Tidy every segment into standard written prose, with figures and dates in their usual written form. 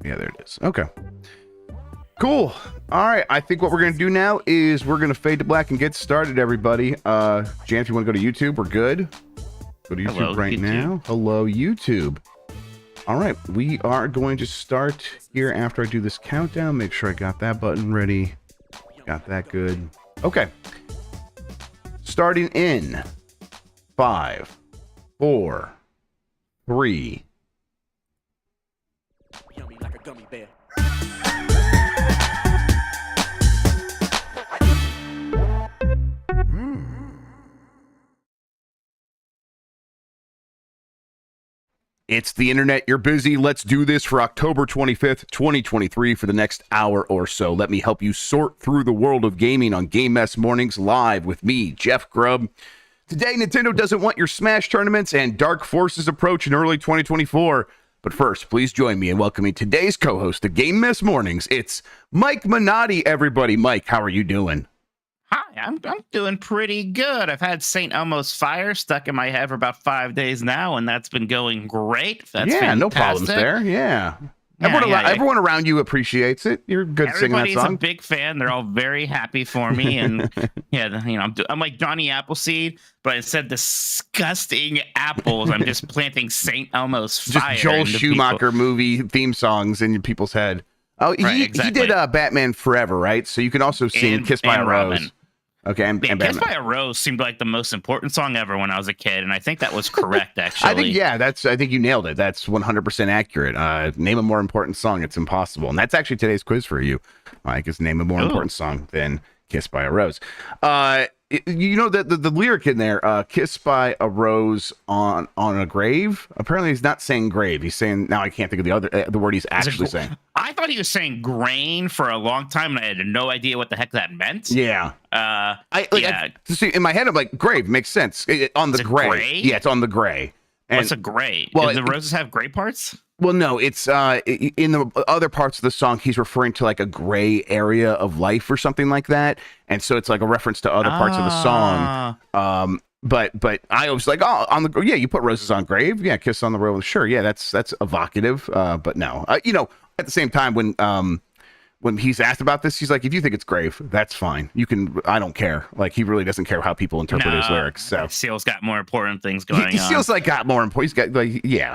Yeah, there it is. Okay. Cool. All right. I think what we're going to do now is we're going to fade to black and get started, everybody. Jan, if you want to go to YouTube, we're good. Go to YouTube. Hello, right YouTube. Now. Hello, YouTube. All right. We are going to start here after I do this countdown. Make sure I got that button ready. Got that good. Okay. Starting in 5, 4, 3. Yummy like a gummy bear. It's the internet. You're busy. Let's do this for October 25th, 2023 for the next hour or so. Let me help you sort through the world of gaming on Game Mess Mornings live with me, Jeff Grubb. Today, Nintendo doesn't want your Smash tournaments and Dark Forces approach in early 2024. But first, please join me in welcoming today's co-host of Game Mess Mornings. It's Mike Minotti, everybody. Mike, how are you doing? Hi, I'm doing pretty good. I've had St. Elmo's Fire stuck in my head for about 5 days now, and that's been going great. That's fantastic. No problems there. Yeah. Everyone around you appreciates it. You're good singing that song. Everybody's a big fan. They're all very happy for me. And yeah, I'm like Johnny Appleseed, but instead of disgusting apples, I'm just planting St. Elmo's Fire. Just Joel Schumacher movie theme songs in people's head. Oh, he did Batman Forever, right? So you can also sing Kissed by a Rose. Okay, and Kissed by a Rose seemed like the most important song ever when I was a kid, and I think that was correct, actually. I think you nailed it. That's 100% accurate. Name a more important song. It's impossible. And that's actually today's quiz for you, Mike, is name a more important song than Kissed by a Rose. You know, the lyric in there, Kiss by a Rose on a grave. Apparently he's not saying grave. He's saying, now I can't think of the word he's actually saying. I thought he was saying grain for a long time, and I had no idea what the heck that meant. Yeah. See, in my head, I'm like, grave makes sense. On the gray. Yeah, it's on the gray. And, what's a gray? Well, do the roses have gray parts? Well, no, it's in the other parts of the song, he's referring to like a gray area of life or something like that. And so it's like a reference to other parts of the song. But I was like, on the, you put roses on grave. Yeah, kiss on the rose. Sure. Yeah, that's evocative. But no, at the same time, when he's asked about this, he's like, if you think it's grave, that's fine. You can, I don't care. Like, he really doesn't care how people interpret his lyrics. So Seal's got more important things going on. Seal's got more important,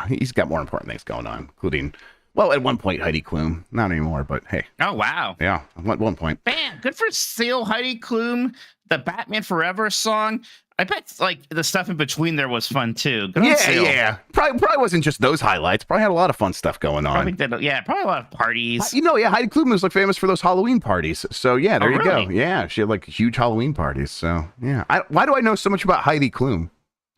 he's got more important things going on, including, well, at one point, Heidi Klum. Not anymore, but hey. Oh, wow. Yeah, at one point. Man, good for Seal, Heidi Klum, the Batman Forever song. I bet like the stuff in between there was fun too. Yeah. Probably wasn't just those highlights. Probably had a lot of fun stuff going on. Probably a lot of parties. Heidi Klum was like famous for those Halloween parties. So yeah, there you go. Yeah, she had like huge Halloween parties. So yeah, why do I know so much about Heidi Klum?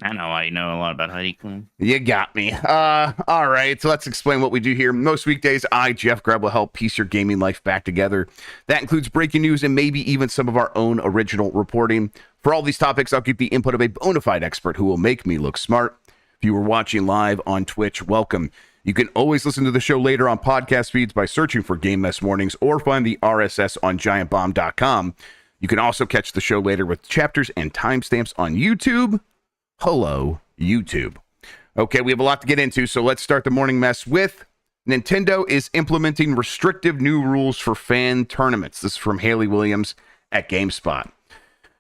I know I know a lot about Heidi Klum. You got me. All right, so let's explain what we do here. Most weekdays, I, Jeff Grubb, will help piece your gaming life back together. That includes breaking news and maybe even some of our own original reporting. For all these topics, I'll get the input of a bona fide expert who will make me look smart. If you were watching live on Twitch, welcome. You can always listen to the show later on podcast feeds by searching for Game Mess Mornings or find the RSS on giantbomb.com. You can also catch the show later with chapters and timestamps on YouTube. Hello, YouTube. Okay, we have a lot to get into, so let's start the morning mess with Nintendo is implementing restrictive new rules for fan tournaments. This is from Haley Williams at GameSpot.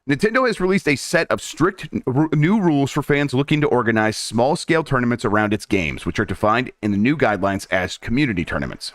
Nintendo has released a set of strict new rules for fans looking to organize small-scale tournaments around its games, which are defined in the new guidelines as community tournaments.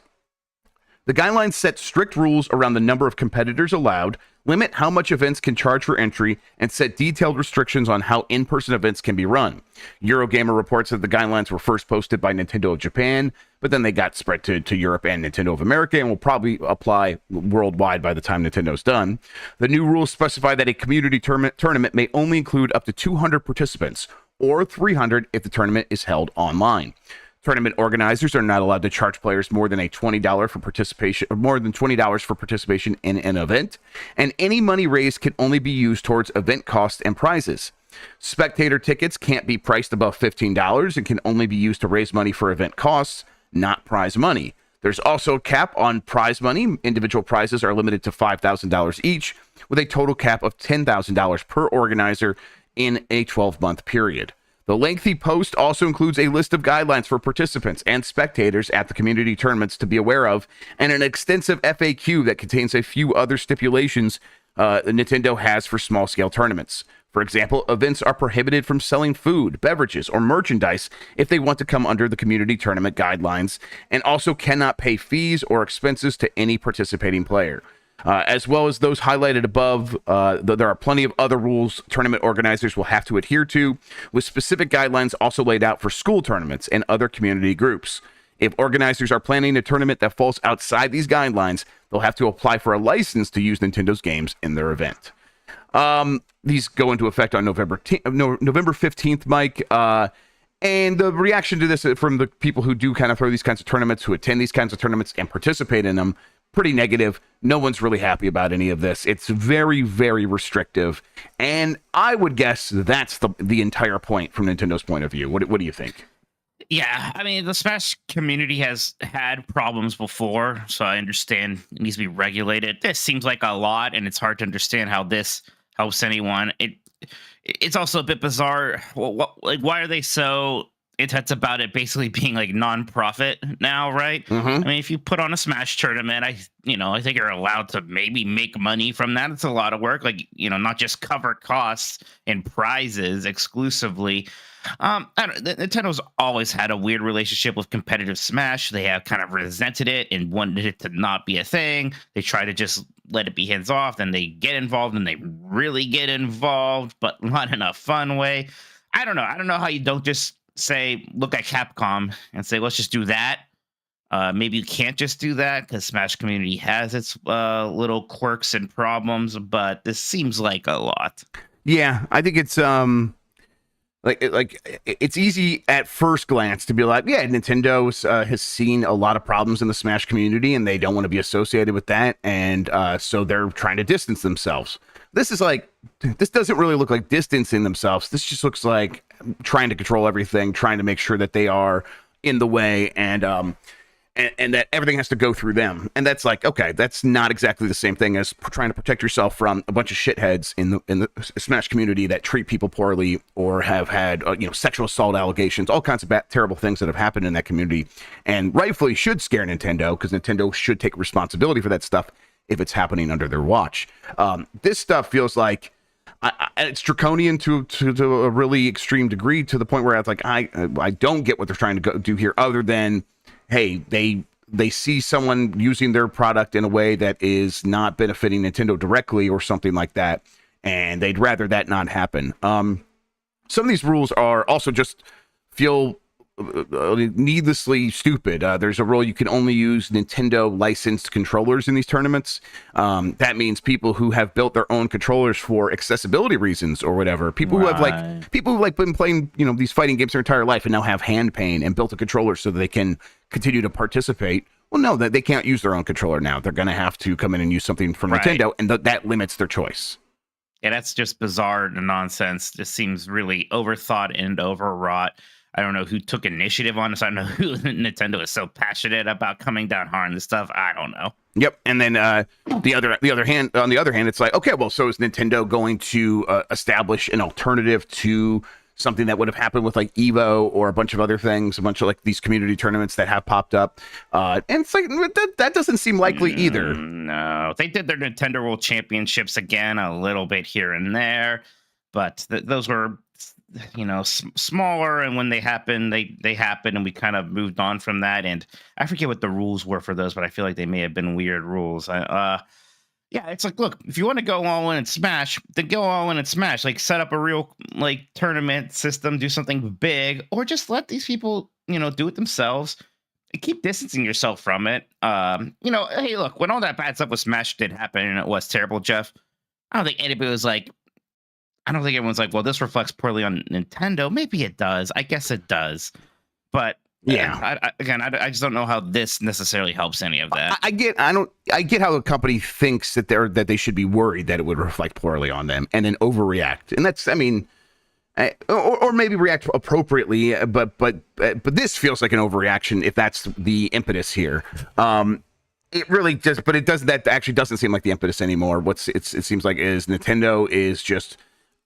The guidelines set strict rules around the number of competitors allowed, limit how much events can charge for entry, and set detailed restrictions on how in-person events can be run. Eurogamer reports that the guidelines were first posted by Nintendo of Japan, but then they got spread to Europe and Nintendo of America and will probably apply worldwide by the time Nintendo's done. The new rules specify that a community tournament may only include up to 200 participants, or 300 if the tournament is held online. Tournament organizers are not allowed to charge players more than $20 for participation in an event, and any money raised can only be used towards event costs and prizes. Spectator tickets can't be priced above $15 and can only be used to raise money for event costs, not prize money. There's also a cap on prize money. Individual prizes are limited to $5,000 each, with a total cap of $10,000 per organizer in a 12-month period. The lengthy post also includes a list of guidelines for participants and spectators at the community tournaments to be aware of, and an extensive FAQ that contains a few other stipulations Nintendo has for small-scale tournaments. For example, events are prohibited from selling food, beverages, or merchandise if they want to come under the community tournament guidelines, and also cannot pay fees or expenses to any participating player. As well as those highlighted above, there are plenty of other rules tournament organizers will have to adhere to, with specific guidelines also laid out for school tournaments and other community groups. If organizers are planning a tournament that falls outside these guidelines, they'll have to apply for a license to use Nintendo's games in their event. These go into effect on November 15th, Mike. And the reaction to this from the people who do kind of throw these kinds of tournaments, who attend these kinds of tournaments and participate in them, pretty negative. No one's really happy about any of this. It's very, very restrictive. And I would guess that's the entire point from Nintendo's point of view. What do you think? Yeah, I mean, the Smash community has had problems before, so I understand it needs to be regulated. This seems like a lot, and it's hard to understand how this helps anyone. It's also a bit bizarre. Why are they so intense about it basically being like non-profit now, right? Mm-hmm. I mean, if you put on a Smash tournament, I think you're allowed to maybe make money from that. It's a lot of work, not just cover costs and prizes exclusively. Nintendo's always had a weird relationship with competitive Smash. They have kind of resented it and wanted it to not be a thing. They try to just let it be hands off, then they get involved and they really get involved, but not in a fun way. I don't know how you don't just say, look at Capcom and say, let's just do that. Maybe you can't just do that because Smash community has its little quirks and problems, but this seems like a lot. Yeah, I think it's it's easy at first glance to be like, yeah, Nintendo has seen a lot of problems in the Smash community and they don't want to be associated with that, and so they're trying to distance themselves. This doesn't really look like distancing themselves. This just looks like trying to control everything, trying to make sure that they are in the way, and that everything has to go through them. And that's like, okay, that's not exactly the same thing as trying to protect yourself from a bunch of shitheads in the Smash community that treat people poorly or have had sexual assault allegations, all kinds of terrible things that have happened in that community, and rightfully should scare Nintendo, because Nintendo should take responsibility for that stuff if it's happening under their watch. This stuff feels like it's draconian to a really extreme degree, to the point where it's like, I don't get what they're trying to do here, other than, hey, they see someone using their product in a way that is not benefiting Nintendo directly or something like that, and they'd rather that not happen. Some of these rules are also just feel needlessly stupid. There's a rule you can only use Nintendo licensed controllers in these tournaments. That means people who have built their own controllers for accessibility reasons or whatever. People who have been playing these fighting games their entire life and now have hand pain and built a controller so that they can continue to participate. Well, no, that they can't use their own controller now. They're going to have to come in and use something from Nintendo, and that limits their choice. Yeah, that's just bizarre and nonsense. Just seems really overthought and overwrought. I don't know who took initiative on this. I don't know who Nintendo is so passionate about coming down hard on this stuff. I don't know. Yep. And then on the other hand, it's like, okay, well, so is Nintendo going to establish an alternative to something that would have happened with like Evo or a bunch of other things, a bunch of like these community tournaments that have popped up? And it's like, that doesn't seem likely either. No, they did their Nintendo World Championships again, a little bit here and there, but those were smaller, and when they happen, they happen, and we kind of moved on from that. And I forget what the rules were for those, but I feel like they may have been weird rules. Yeah, it's like, look, if you want to go all in and Smash, then go all in and Smash. Like, set up a real tournament system, do something big, or just let these people do it themselves and keep distancing yourself from it. Hey, look, when all that bad stuff with Smash did happen and it was terrible, Jeff, I don't think anybody was like, I don't think everyone's like, well, this reflects poorly on Nintendo. Maybe it does. I guess it does. But yeah, I just don't know how this necessarily helps any of that. I get how a company thinks that they should be worried that it would reflect poorly on them and then overreact. And that's, or maybe react appropriately. But this feels like an overreaction if that's the impetus here. It really just, but it doesn't. That actually doesn't seem like the impetus anymore. It seems like is Nintendo is just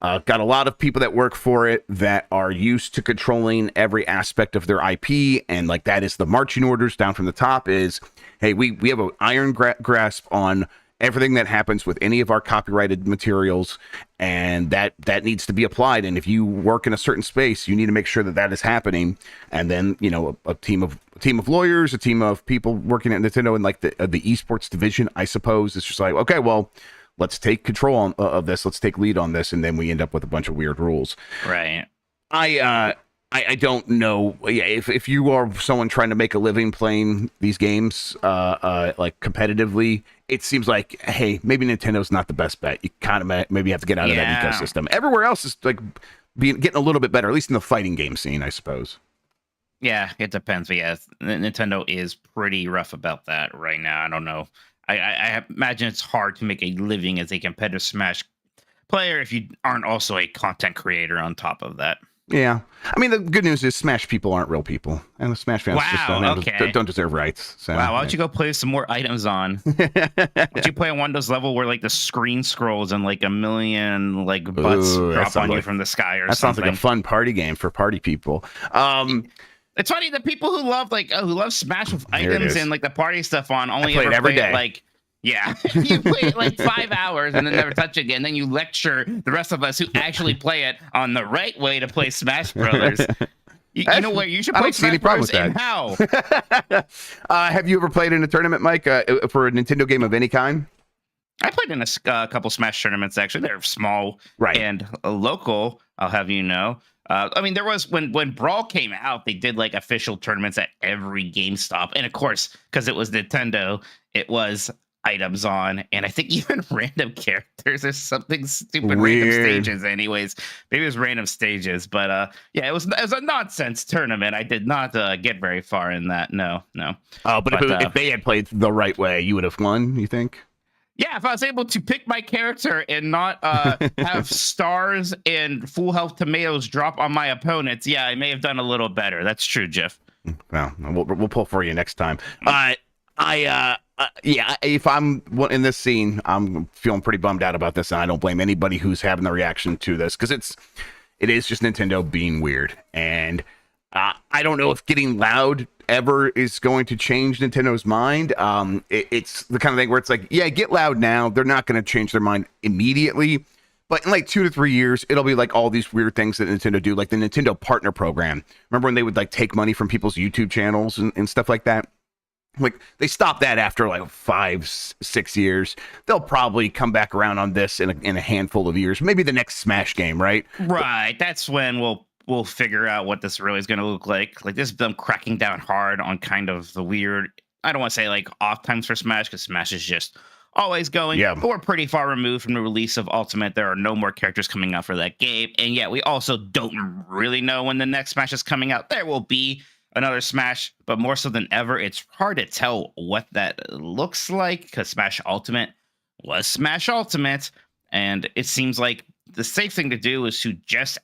Got a lot of people that work for it that are used to controlling every aspect of their IP, and like that is the marching orders down from the top is, hey, we have an iron grasp on everything that happens with any of our copyrighted materials, and that needs to be applied. And if you work in a certain space, you need to make sure that that is happening. And then, you know, a team of lawyers, a team of people working at Nintendo and like the esports division, I suppose, it's just like, okay, well, let's take control of this. Let's take lead on this, and then we end up with a bunch of weird rules. Right. I don't know. Yeah, if you are someone trying to make a living playing these games, like competitively, it seems like, hey, maybe Nintendo's not the best bet. You kind of maybe have to get out of that ecosystem. Everywhere else is like getting a little bit better, at least in the fighting game scene, I suppose. Yeah, it depends. But yeah, Nintendo is pretty rough about that right now. I don't know. I imagine it's hard to make a living as a competitive Smash player if you aren't also a content creator on top of that. Yeah. I mean, the good news is Smash people aren't real people. And the Smash fans just don't deserve rights. So, wow, why don't you go play some more items on? Would you play on one of those level where like the screen scrolls and like a million like butts drop on you from the sky or something? That sounds like a fun party game for party people. It's funny, the people who love Smash with items and like the party stuff on only play ever it every play day. It like, yeah, you play it like 5 hours and then never touch it again. Then you lecture the rest of us who actually play it on the right way to play Smash Brothers. You know what? You should play Smash Brothers and how. Have you ever played in a tournament, Mike, for a Nintendo game of any kind? I played in a couple Smash tournaments, actually. They're small and local, I'll have you know. I mean, there was when Brawl came out, they did like official tournaments at every GameStop. And of course, because it was Nintendo, it was items on. And I think even random characters or something stupid, random stages anyways. Maybe it was random stages. But yeah, it was a nonsense tournament. I did not get very far in that. No. Oh, but if they had played the right way, you would have won, you think? Yeah, if I was able to pick my character and not have stars and full health tomatoes drop on my opponents, yeah, I may have done a little better. That's true, Jeff. Well, we'll pull for you next time. Yeah, if I'm in this scene, I'm feeling pretty bummed out about this, and I don't blame anybody who's having the reaction to this, because it is just Nintendo being weird, and I don't know if getting loud ever is going to change Nintendo's mind. It's the kind of thing where it's like, yeah, get loud now. They're not going to change their mind immediately, but in like 2 to 3 years, it'll be like all these weird things that Nintendo do, like the Nintendo Partner Program. Remember when they would like take money from people's YouTube channels and stuff like that? Like they stopped that after like 5-6 years. They'll probably come back around on this in a handful of years. Maybe the next Smash game, right? Right. That's when we'll figure out what this really is going to look like. Like this is them cracking down hard on kind of the weird, I don't want to say like off times for Smash, because Smash is just always going. Yeah. But we're pretty far removed from the release of Ultimate. There are no more characters coming out for that game. And yet we also don't really know when the next Smash is coming out. There will be another Smash, but more so than ever, it's hard to tell what that looks like, because Smash Ultimate was Smash Ultimate. And it seems like the safe thing to do is to just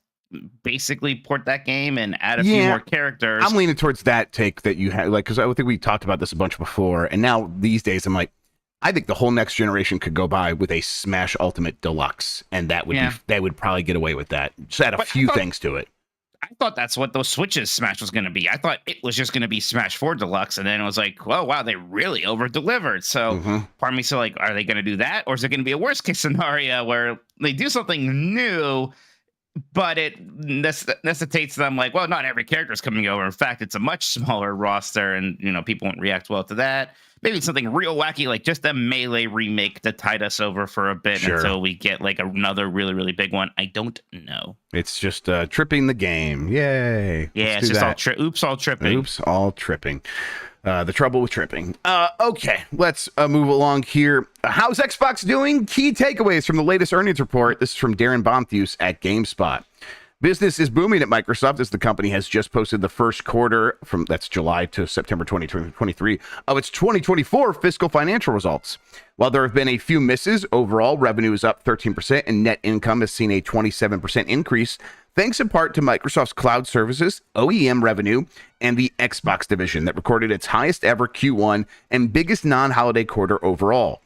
basically port that game and add a few more characters. I'm leaning towards that take that you had, like, because I think we talked about this a bunch before, and now these days I'm like, I think the whole next generation could go by with a Smash Ultimate Deluxe, and that would they would probably get away with that. Just add a few things to it. I thought that's what those Switches Smash was going to be. I thought it was just going to be Smash 4 Deluxe, and then it was like, oh, wow, they really over-delivered. So part of me said, like, are they going to do that? Or is it going to be a worst-case scenario where they do something new, but it necessitates them like, well, not every character is coming over. In fact, it's a much smaller roster, and people won't react well to that. Maybe it's something real wacky, like just a Melee remake to tide us over for a bit until we get like another really, really big one. I don't know. It's just tripping the game. Yay. Yeah, it's just oops, all tripping. Oops, all tripping. The trouble with tripping. Okay, let's move along here. How's Xbox doing? Key takeaways from the latest earnings report. This is from Darren Bonthus at GameSpot. Business is booming at Microsoft as the company has just posted the first quarter that's July to September 2023 of its 2024 fiscal financial results. While there have been a few misses, overall revenue is up 13% and net income has seen a 27% increase thanks in part to Microsoft's cloud services, OEM revenue, and the Xbox division that recorded its highest ever Q1 and biggest non-holiday quarter overall.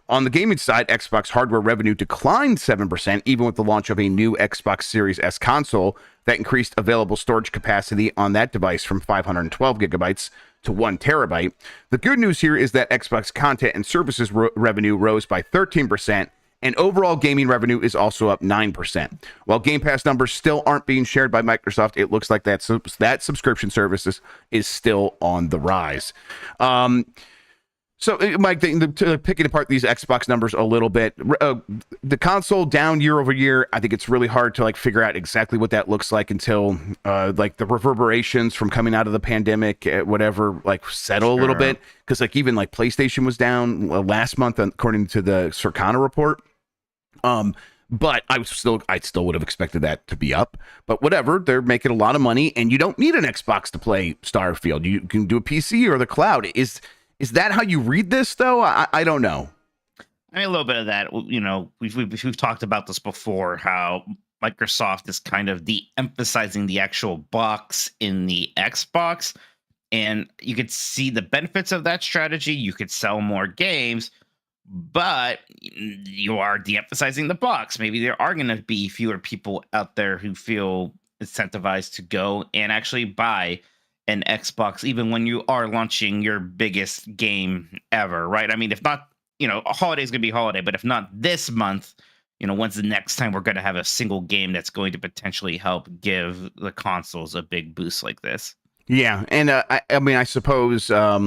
On the gaming side, Xbox hardware revenue declined 7%, even with the launch of a new Xbox Series S console that increased available storage capacity on that device from 512 gigabytes to 1 terabyte. The good news here is that Xbox content and services revenue rose by 13%, and overall gaming revenue is also up 9%. While Game Pass numbers still aren't being shared by Microsoft, it looks like that subscription services is still on the rise. So, Mike, picking apart these Xbox numbers a little bit, the console down year over year, I think it's really hard to figure out exactly what that looks like until the reverberations from coming out of the pandemic, whatever, settle a little bit. Because even PlayStation was down last month, according to the Circana report. But I still would have expected that to be up. But whatever, they're making a lot of money, and you don't need an Xbox to play Starfield. You can do a PC or the cloud. Is that how you read this, though? I don't know. I mean, a little bit of that. We've talked about this before, how Microsoft is kind of de-emphasizing the actual box in the Xbox. And you could see the benefits of that strategy. You could sell more games, but you are de-emphasizing the box. Maybe there are going to be fewer people out there who feel incentivized to go and actually buy an Xbox, even when you are launching your biggest game ever, right? I mean, if not, a holiday is going to be a holiday, but if not this month, when's the next time we're going to have a single game that's going to potentially help give the consoles a big boost like this? Yeah, and I suppose a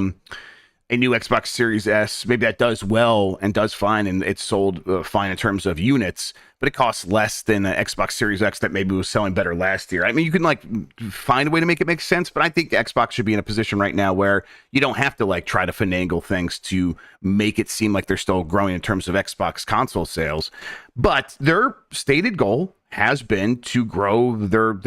new Xbox Series S, maybe that does well and does fine, and it's sold fine in terms of units, but it costs less than an Xbox Series X that maybe was selling better last year. I mean, you can find a way to make it make sense, but I think the Xbox should be in a position right now where you don't have to try to finagle things to make it seem like they're still growing in terms of Xbox console sales. But their stated goal has been to grow their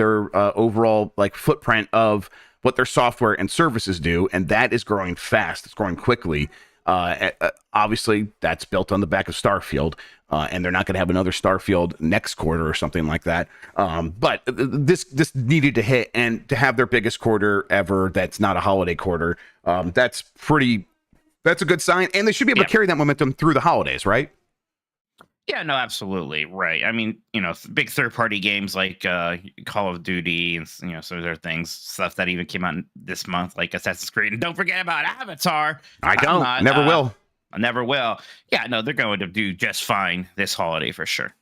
overall footprint of what their software and services do, and that is growing fast. It's growing quickly. Obviously, that's built on the back of Starfield, and they're not going to have another Starfield next quarter or something like that. But this needed to hit, and to have their biggest quarter ever that's not a holiday quarter, that's a good sign, and they should be able to carry that momentum through the holidays, right? Yeah, no, absolutely. Right. I mean, big third-party games like Call of Duty and, some other things, stuff that even came out this month, like Assassin's Creed. And don't forget about Avatar. Never will. I never will. Yeah, no, they're going to do just fine this holiday for sure.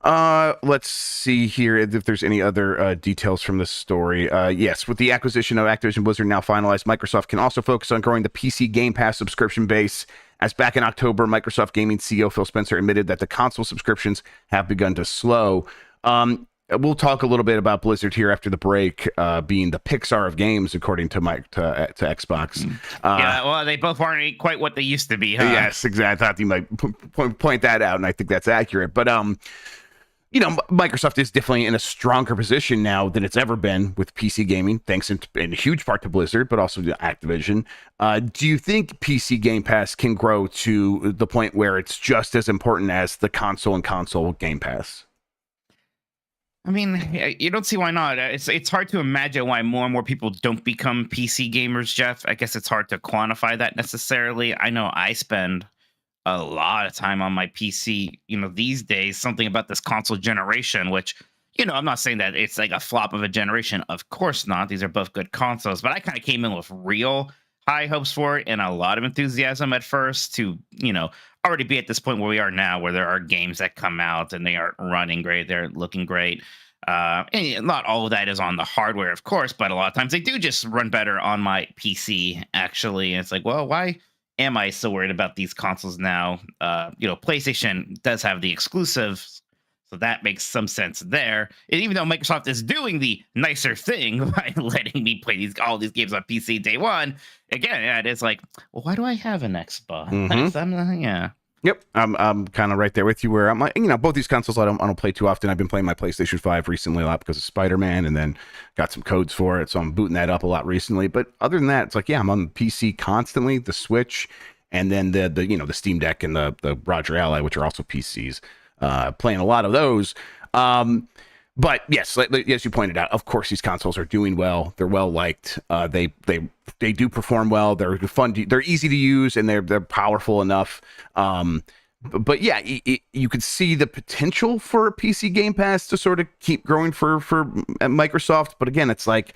Let's see here if there's any other details from this story. Yes, with the acquisition of Activision Blizzard now finalized, Microsoft can also focus on growing the PC Game Pass subscription base. As back in October, Microsoft Gaming CEO Phil Spencer admitted that the console subscriptions have begun to slow. We'll talk a little bit about Blizzard here after the break, being the Pixar of games, according to Xbox. Yeah, well, they both aren't quite what they used to be, huh? Yes, exactly. I thought you might point that out, and I think that's accurate. But Microsoft is definitely in a stronger position now than it's ever been with PC gaming, thanks in huge part to Blizzard, but also to Activision. Do you think PC Game Pass can grow to the point where it's just as important as the console and console Game Pass? I mean, you don't see why not. It's hard to imagine why more and more people don't become PC gamers, Jeff. I guess it's hard to quantify that necessarily. I know I spend a lot of time on my PC, these days. Something about this console generation, which, I'm not saying that it's like a flop of a generation. Of course not. These are both good consoles, but I kind of came in with real high hopes for it and a lot of enthusiasm at first to, already be at this point where we are now, where there are games that come out and they are running great. They're looking great. And not all of that is on the hardware, of course, but a lot of times they do just run better on my PC, actually. And it's like, well, why am I so worried about these consoles now? PlayStation does have the exclusives, so that makes some sense there. And even though Microsoft is doing the nicer thing by letting me play all these games on PC day one, again, it's like, well, why do I have an Xbox? Mm-hmm. Yeah. Yep, I'm kind of right there with you. Where I'm like, both these consoles I don't play too often. I've been playing my PlayStation 5 recently a lot because of Spider-Man, and then got some codes for it, so I'm booting that up a lot recently. But other than that, it's like, yeah, I'm on the PC constantly, the Switch, and then the Steam Deck and the Roger Ally, which are also PCs. Playing a lot of those. But yes, as you pointed out, of course these consoles are doing well. They're well liked. They do perform well. They're fun. They're easy to use, and they're powerful enough. But yeah, you could see the potential for a PC Game Pass to sort of keep growing for Microsoft. But again, it's like,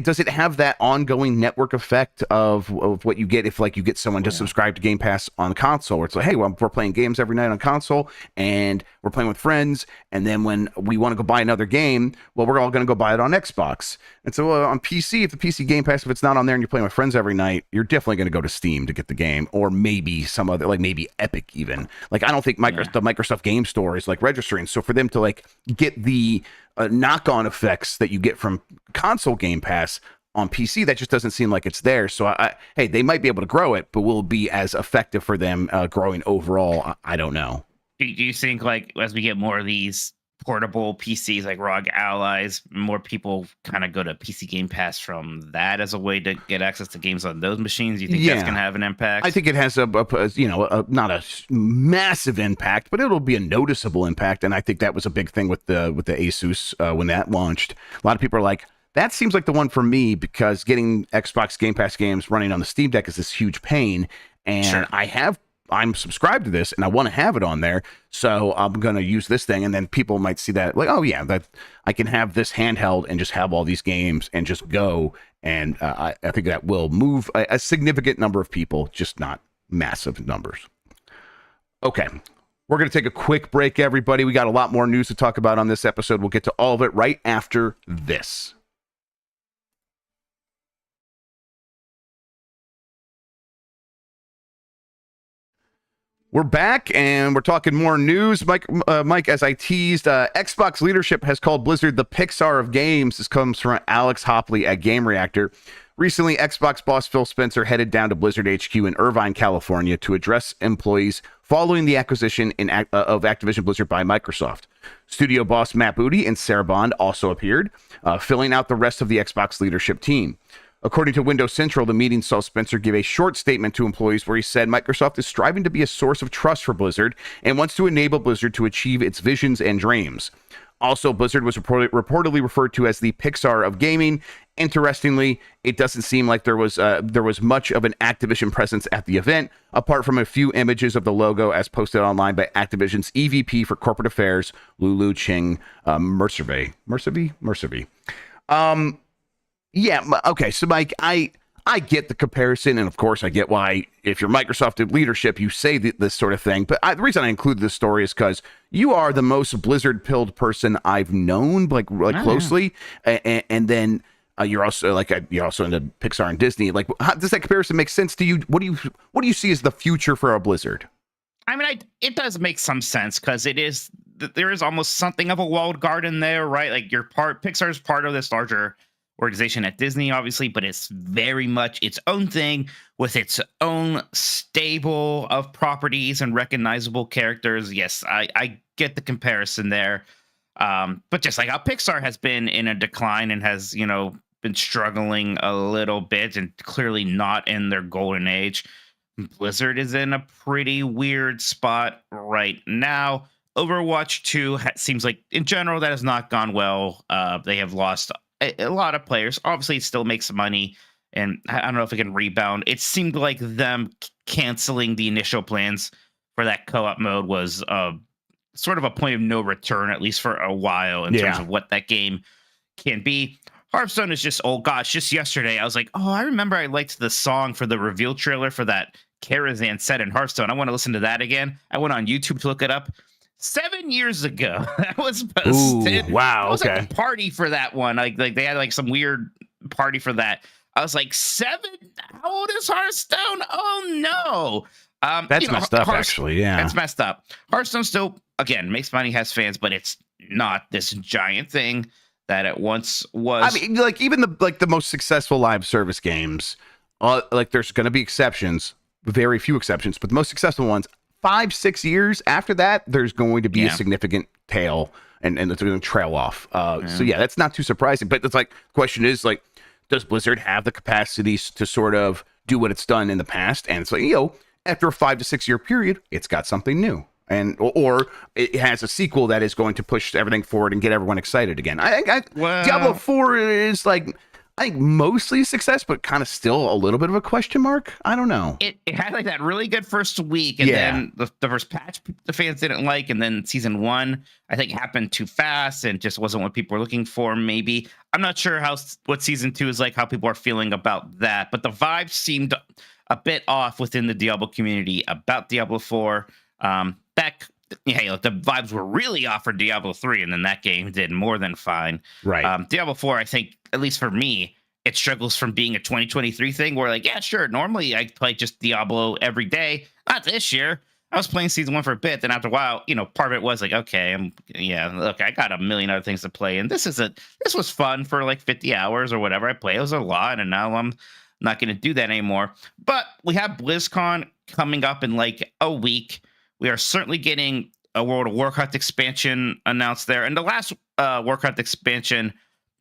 does it have that ongoing network effect of what you get if like you get someone to subscribe to Game Pass on console, where it's like, hey, well, we're playing games every night on console and we're playing with friends, and then when we want to go buy another game, well, we're all going to go buy it on Xbox. And so on PC, if the PC Game Pass, if it's not on there and you're playing with friends every night, you're definitely going to go to Steam to get the game, or maybe some other, like maybe Epic even. Like, I don't think the Microsoft Game Store is like registering. So for them to like get the knock-on effects that you get from console Game Pass on PC, that just doesn't seem like it's there. So hey, they might be able to grow it, but will it be as effective for them growing overall? I don't know. Do you think, like, as we get more of these portable PCs like ROG Allies, more people kind of go to PC Game Pass from that as a way to get access to games on those machines? Do you think that's going to have an impact? I think it has not a massive impact, but it'll be a noticeable impact. And I think that was a big thing with the Asus when that launched. A lot of people are like, that seems like the one for me, because getting Xbox Game Pass games running on the Steam Deck is this huge pain. And I'm subscribed to this and I want to have it on there, so I'm going to use this thing. And then people might see that like, oh yeah, that I can have this handheld and just have all these games and just go. And I think that will move a significant number of people, just not massive numbers. Okay, we're going to take a quick break, everybody. We got a lot more news to talk about on this episode. We'll get to all of it right after this. We're back, and we're talking more news. Mike, as I teased, Xbox leadership has called Blizzard the Pixar of games. This comes from Alex Hopley at Game Reactor. Recently, Xbox boss Phil Spencer headed down to Blizzard HQ in Irvine, California, to address employees following the acquisition of Activision Blizzard by Microsoft. Studio boss Matt Booty and Sarah Bond also appeared, filling out the rest of the Xbox leadership team. According to Windows Central, the meeting saw Spencer give a short statement to employees where he said Microsoft is striving to be a source of trust for Blizzard and wants to enable Blizzard to achieve its visions and dreams. Also, Blizzard was reportedly referred to as the Pixar of gaming. Interestingly, it doesn't seem like there was much of an Activision presence at the event, apart from a few images of the logo as posted online by Activision's EVP for Corporate Affairs, Lulu Ching Mercervey. Yeah, okay, so Mike, I get the comparison, and of course I get why, if you're Microsoft leadership, you say this sort of thing, but the reason I include this story is because you are the most Blizzard-pilled person I've known, like closely, and then you're also into Pixar and Disney. Like, how does that comparison make sense to you? What do you see as the future for a Blizzard? I mean, it does make some sense, because there is almost something of a walled garden there, right? Like, Pixar's part of this larger organization at Disney, obviously, but it's very much its own thing with its own stable of properties and recognizable characters. Yes, I get the comparison there. But just like how Pixar has been in a decline and has, been struggling a little bit and clearly not in their golden age, Blizzard is in a pretty weird spot right now. Overwatch 2 seems like, in general, that has not gone well. They have lost a lot of players. Obviously, it still makes money, and I don't know if it can rebound. It seemed like them canceling the initial plans for that co-op mode was sort of a point of no return, at least for a while, in terms of what that game can be. Hearthstone is just, oh gosh, just yesterday, I was like, oh, I remember I liked the song for the reveal trailer for that Karazhan set in Hearthstone. I want to listen to that again. I went on YouTube to look it up. 7 years ago, that was posted. Ooh, wow. It was like a party for that one. Like they had like some weird party for that. I was like, 7? How old is Hearthstone? Oh no. That's messed up, actually. Yeah, that's messed up. Hearthstone still, again, makes money, has fans, but it's not this giant thing that it once was. I mean, like, even the most successful live service games, like, there's going to be exceptions, very few exceptions, but the most successful ones, 5-6 years after that, there's going to be a significant tail, and it's going to trail off. So yeah, that's not too surprising. But it's like, the question is, like, does Blizzard have the capacity to sort of do what it's done in the past? And it's like, after a 5 to 6 year period, it's got something new. or it has a sequel that is going to push everything forward and get everyone excited again. Well, Diablo 4 is like, I think mostly a success, but kind of still a little bit of a question mark. I don't know. It had like that really good first week, and then the first patch the fans didn't like, and then season 1 I think happened too fast and just wasn't what people were looking for. Maybe I'm not sure what season 2 is like, how people are feeling about that, but the vibes seemed a bit off within the Diablo community about Diablo 4. Hey, look, the vibes were really off for Diablo 3, and then that game did more than fine. Right. Diablo 4, I think, at least for me, it struggles from being a 2023 thing where, like, yeah, sure, normally I play just Diablo every day. Not this year. I was playing season 1 for a bit, then after a while, part of it was like, okay, look, I got a million other things to play, and this was fun for like 50 hours or whatever I play. It was a lot, and now I'm not going to do that anymore. But we have BlizzCon coming up in like a week. We are certainly getting a World of Warcraft expansion announced there. And the last Warcraft expansion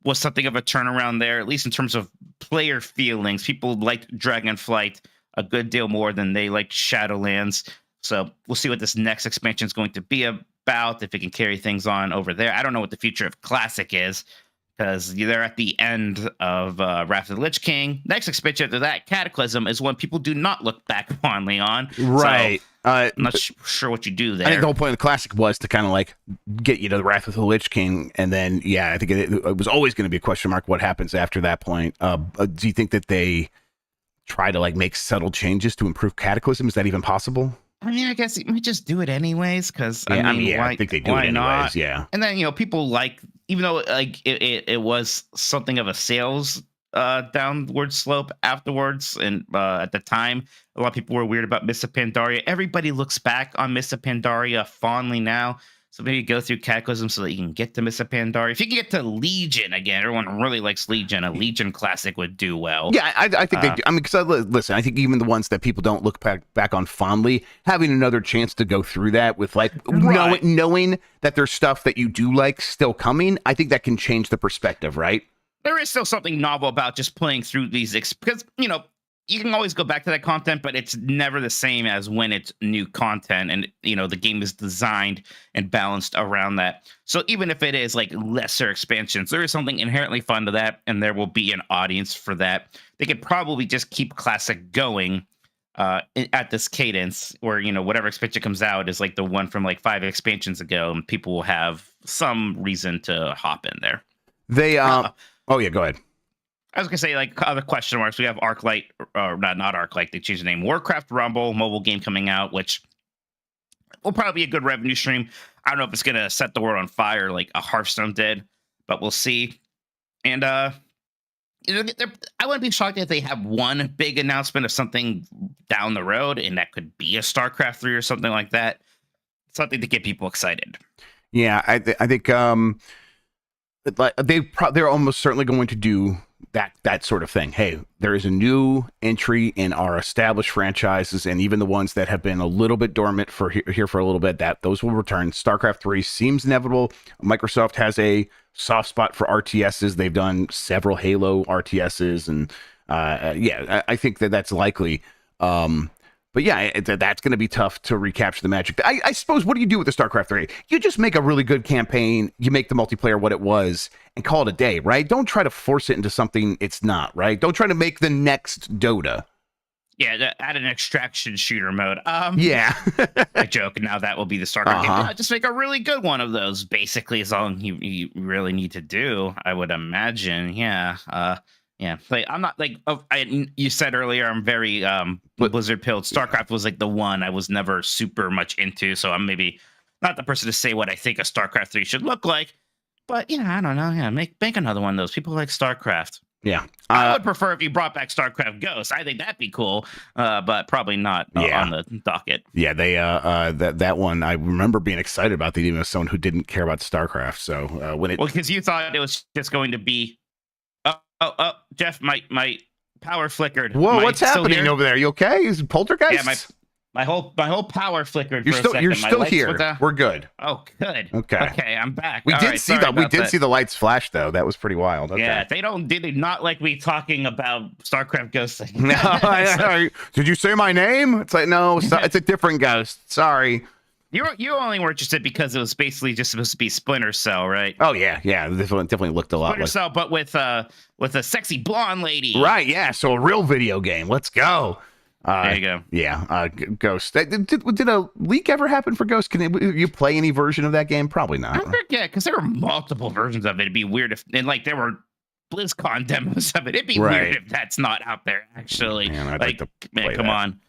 was something of a turnaround there, at least in terms of player feelings. People liked Dragonflight a good deal more than they liked Shadowlands. So we'll see what this next expansion is going to be about, if it can carry things on over there. I don't know what the future of Classic is, because they're at the end of Wrath of the Lich King. Next expansion after that, Cataclysm, is one people do not look back fondly on. Right. So, I'm not sure what you do there. I think the whole point of the Classic was to kind of like get you to the Wrath of the Lich King, and then I think it was always going to be a question mark what happens after that point. Do you think that they try to like make subtle changes to improve Cataclysm? Is that even possible? I mean, I guess you might just do it anyways, because why, I think they do it anyways. Not? Yeah, and then people like, even though like it was something of a sales downward slope afterwards, and at the time a lot of people were weird about Mists of Pandaria. Everybody looks back on Mists of Pandaria fondly now, so maybe go through Cataclysm so that you can get to Mists of Pandaria. If you can get to Legion again, everyone really likes Legion. A Legion Classic would do well. Yeah, I think they do. I mean, because listen, I think even the ones that people don't look back on fondly, having another chance to go through that with like knowing that there's stuff that you do like still coming, I think that can change the perspective, right? There is still something novel about just playing through these, because you can always go back to that content, but it's never the same as when it's new content, and the game is designed and balanced around that. So even if it is like lesser expansions, there is something inherently fun to that, and there will be an audience for that. They could probably just keep Classic going at this cadence, where whatever expansion comes out is like the one from like 5 expansions ago, and people will have some reason to hop in there. They oh yeah, go ahead. I was gonna say, like, other question marks. We have Arclight, or not Arclight. They changed the name. Warcraft Rumble mobile game coming out, which will probably be a good revenue stream. I don't know if it's gonna set the world on fire like a Hearthstone did, but we'll see. And I wouldn't be shocked if they have one big announcement of something down the road, and that could be a StarCraft 3 or something like that. Something to get people excited. Yeah, I think they're almost certainly going to do that sort of thing. Hey, there is a new entry in our established franchises, and even the ones that have been a little bit dormant for here for a little bit, that those will return. StarCraft 3 seems inevitable. Microsoft has a soft spot for RTSs. They've done several Halo RTSs, and I think that's likely. But yeah, that's going to be tough to recapture the magic. I suppose, what do you do with the StarCraft 3? You just make a really good campaign, you make the multiplayer what it was, and call it a day, right? Don't try to force it into something it's not, right? Don't try to make the next Dota. Yeah, add an extraction shooter mode. Yeah. I joke, now that will be the StarCraft game. Yeah, just make a really good one of those, basically, is all you really need to do, I would imagine. Yeah. Yeah, like I'm not like you said earlier, I'm very Blizzard pilled. StarCraft was like the one I was never super much into, so I'm maybe not the person to say what I think a StarCraft 3 should look like. But yeah, I don't know. Yeah, make another one of those. People like StarCraft. Yeah, I would prefer if you brought back StarCraft Ghosts. I think that'd be cool, but probably not on the docket. Yeah, they that one I remember being excited about. Even as someone who didn't care about StarCraft. So because you thought it was just going to be. Oh, Jeff, my power flickered. Whoa, what's happening over there? You okay? Is it poltergeist? Yeah, my whole power flickered. You're still here. We're good. Oh, good. Okay, I'm back. We did see the lights flash though. That was pretty wild. Okay. Yeah, they did not like me talking about StarCraft Ghosts. No, did you say my name? It's like, no, it's a different ghost. Sorry. You only were interested because it was basically just supposed to be Splinter Cell, right? Oh yeah, definitely looked a lot Splinter like Cell, but with a sexy blonde lady. right. Yeah, so a real video game. Let's go. There you go. Yeah, Ghost. Did a leak ever happen for Ghost? You play any version of that game? Probably not. I forget because there were multiple versions of it. It'd be weird if there were BlizzCon demos of it. It'd be weird if that's not out there actually. Man, I'd like to play come that. on.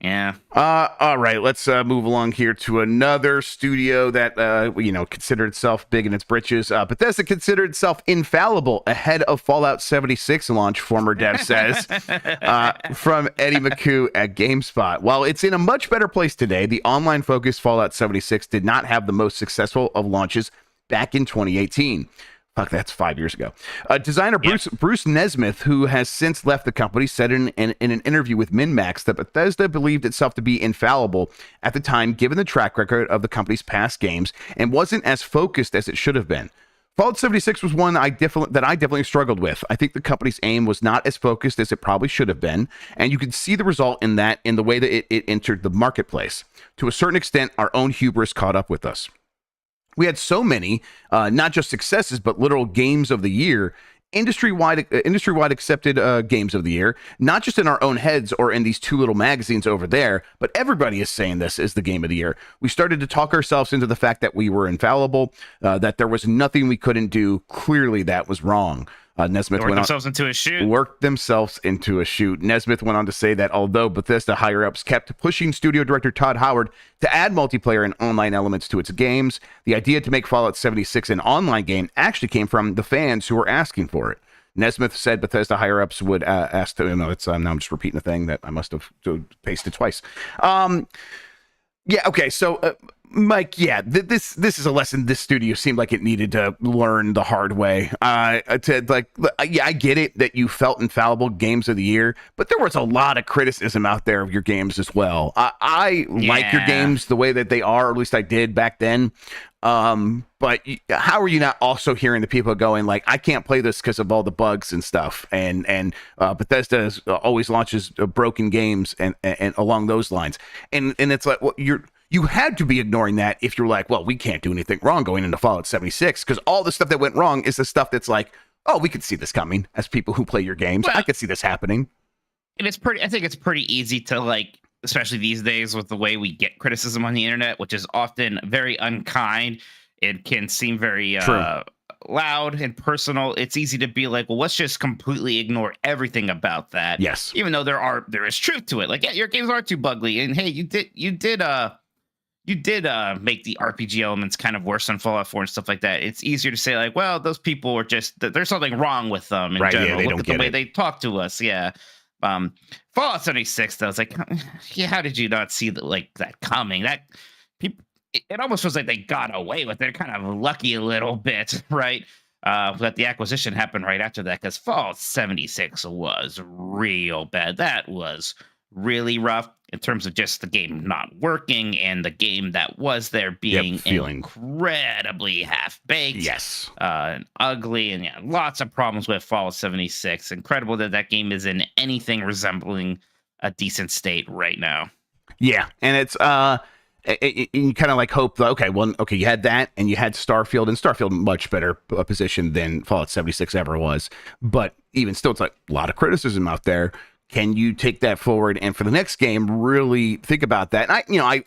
Yeah. All right, let's move along here to another studio that considered itself big in its britches. Bethesda considered itself infallible ahead of Fallout 76 launch, former dev says, from Eddie McHugh at GameSpot. While it's in a much better place today, the online-focused Fallout 76 did not have the most successful of launches back in 2018. Fuck, that's 5 years ago. Designer Bruce Nesmith, who has since left the company, said in an interview with MinMax that Bethesda believed itself to be infallible at the time, given the track record of the company's past games, and wasn't as focused as it should have been. Fallout 76 was one that I definitely struggled with. I think the company's aim was not as focused as it probably should have been, and you can see the result in the way that it entered the marketplace. To a certain extent, our own hubris caught up with us. We had so many, not just successes, but literal games of the year, industry-wide accepted games of the year, not just in our own heads or in these two little magazines over there, but everybody is saying this is the game of the year. We started to talk ourselves into the fact that we were infallible, that there was nothing we couldn't do. Clearly, that was wrong. Nesmith worked themselves into a shoot. Nesmith went on to say that although Bethesda higher-ups kept pushing studio director Todd Howard to add multiplayer and online elements to its games, the idea to make Fallout 76 an online game actually came from the fans who were asking for it. Nesmith said Bethesda higher-ups would ask to, now I'm just repeating a thing that I must have pasted twice. Okay, so Mike, this is a lesson this studio seemed like it needed to learn the hard way. I get it that you felt infallible games of the year, but there was a lot of criticism out there of your games as well. I like your games the way that they are, or at least I did back then. But how are you not also hearing the people going like, I can't play this because of all the bugs and stuff, and Bethesda always launches broken games and along those lines, and it's like, well, you had to be ignoring that if you're like, well, we can't do anything wrong going into Fallout 76, because all the stuff that went wrong is the stuff that's like, oh, we could see this coming as people who play your games. Well, I could see this happening. And I think it's pretty easy to, like, especially these days with the way we get criticism on the internet, which is often very unkind. It can seem very loud and personal. It's easy to be like, well, let's just completely ignore everything about that. Yes. Even though there is truth to it. Like, yeah, your games are too buggy. And hey, you did make the RPG elements kind of worse on Fallout 4 and stuff like that. It's easier to say like, well, those people are just, there's something wrong with them in general. Yeah, Look at the way they talk to us. Yeah. Fallout 76, though, it's like, yeah, how did you not see that coming? That people, it almost feels like they got away with it. They're kind of lucky a little bit, right? That the acquisition happened right after that, because Fallout 76 was real bad. That was really rough in terms of just the game not working and the game that was there being incredibly half-baked. Yes. And ugly, and lots of problems with Fallout 76. Incredible that game is in anything resembling a decent state right now. Yeah, and it's you kind of like hope, you had that, and you had Starfield, and Starfield much better position than Fallout 76 ever was. But even still, it's like a lot of criticism out there. Can you take that forward and for the next game really think about that? And I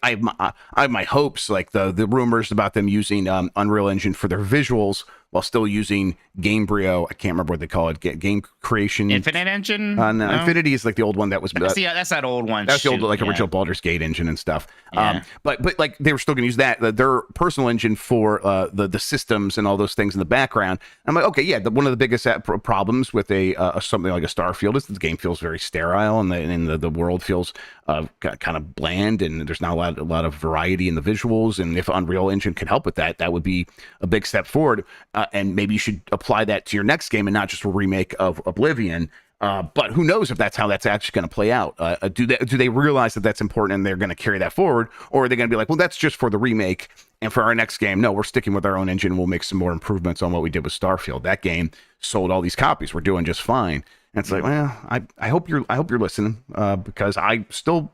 have my hopes, like the rumors about them using Unreal Engine for their visuals while still using Gamebryo. I can't remember what they call it. Game creation. Infinite Engine? No, Infinity is like the old one that was. That's that old one. That's the old original Baldur's Gate engine and stuff. Yeah. But like they were still going to use their personal engine for the systems and all those things in the background. I'm like, okay, yeah. One of the biggest problems with something like a Starfield is the game feels very sterile, and the world feels kind of bland, and there's not a lot of variety in the visuals. And if Unreal Engine can help with that, that would be a big step forward. And maybe you should apply that to your next game and not just a remake of Oblivion. But who knows if that's how that's actually going to play out? Do they realize that that's important and they're going to carry that forward? Or are they going to be like, well, that's just for the remake, and for our next game, no, we're sticking with our own engine. We'll make some more improvements on what we did with Starfield. That game sold all these copies. We're doing just fine. And it's like, well, I hope you're listening, because I still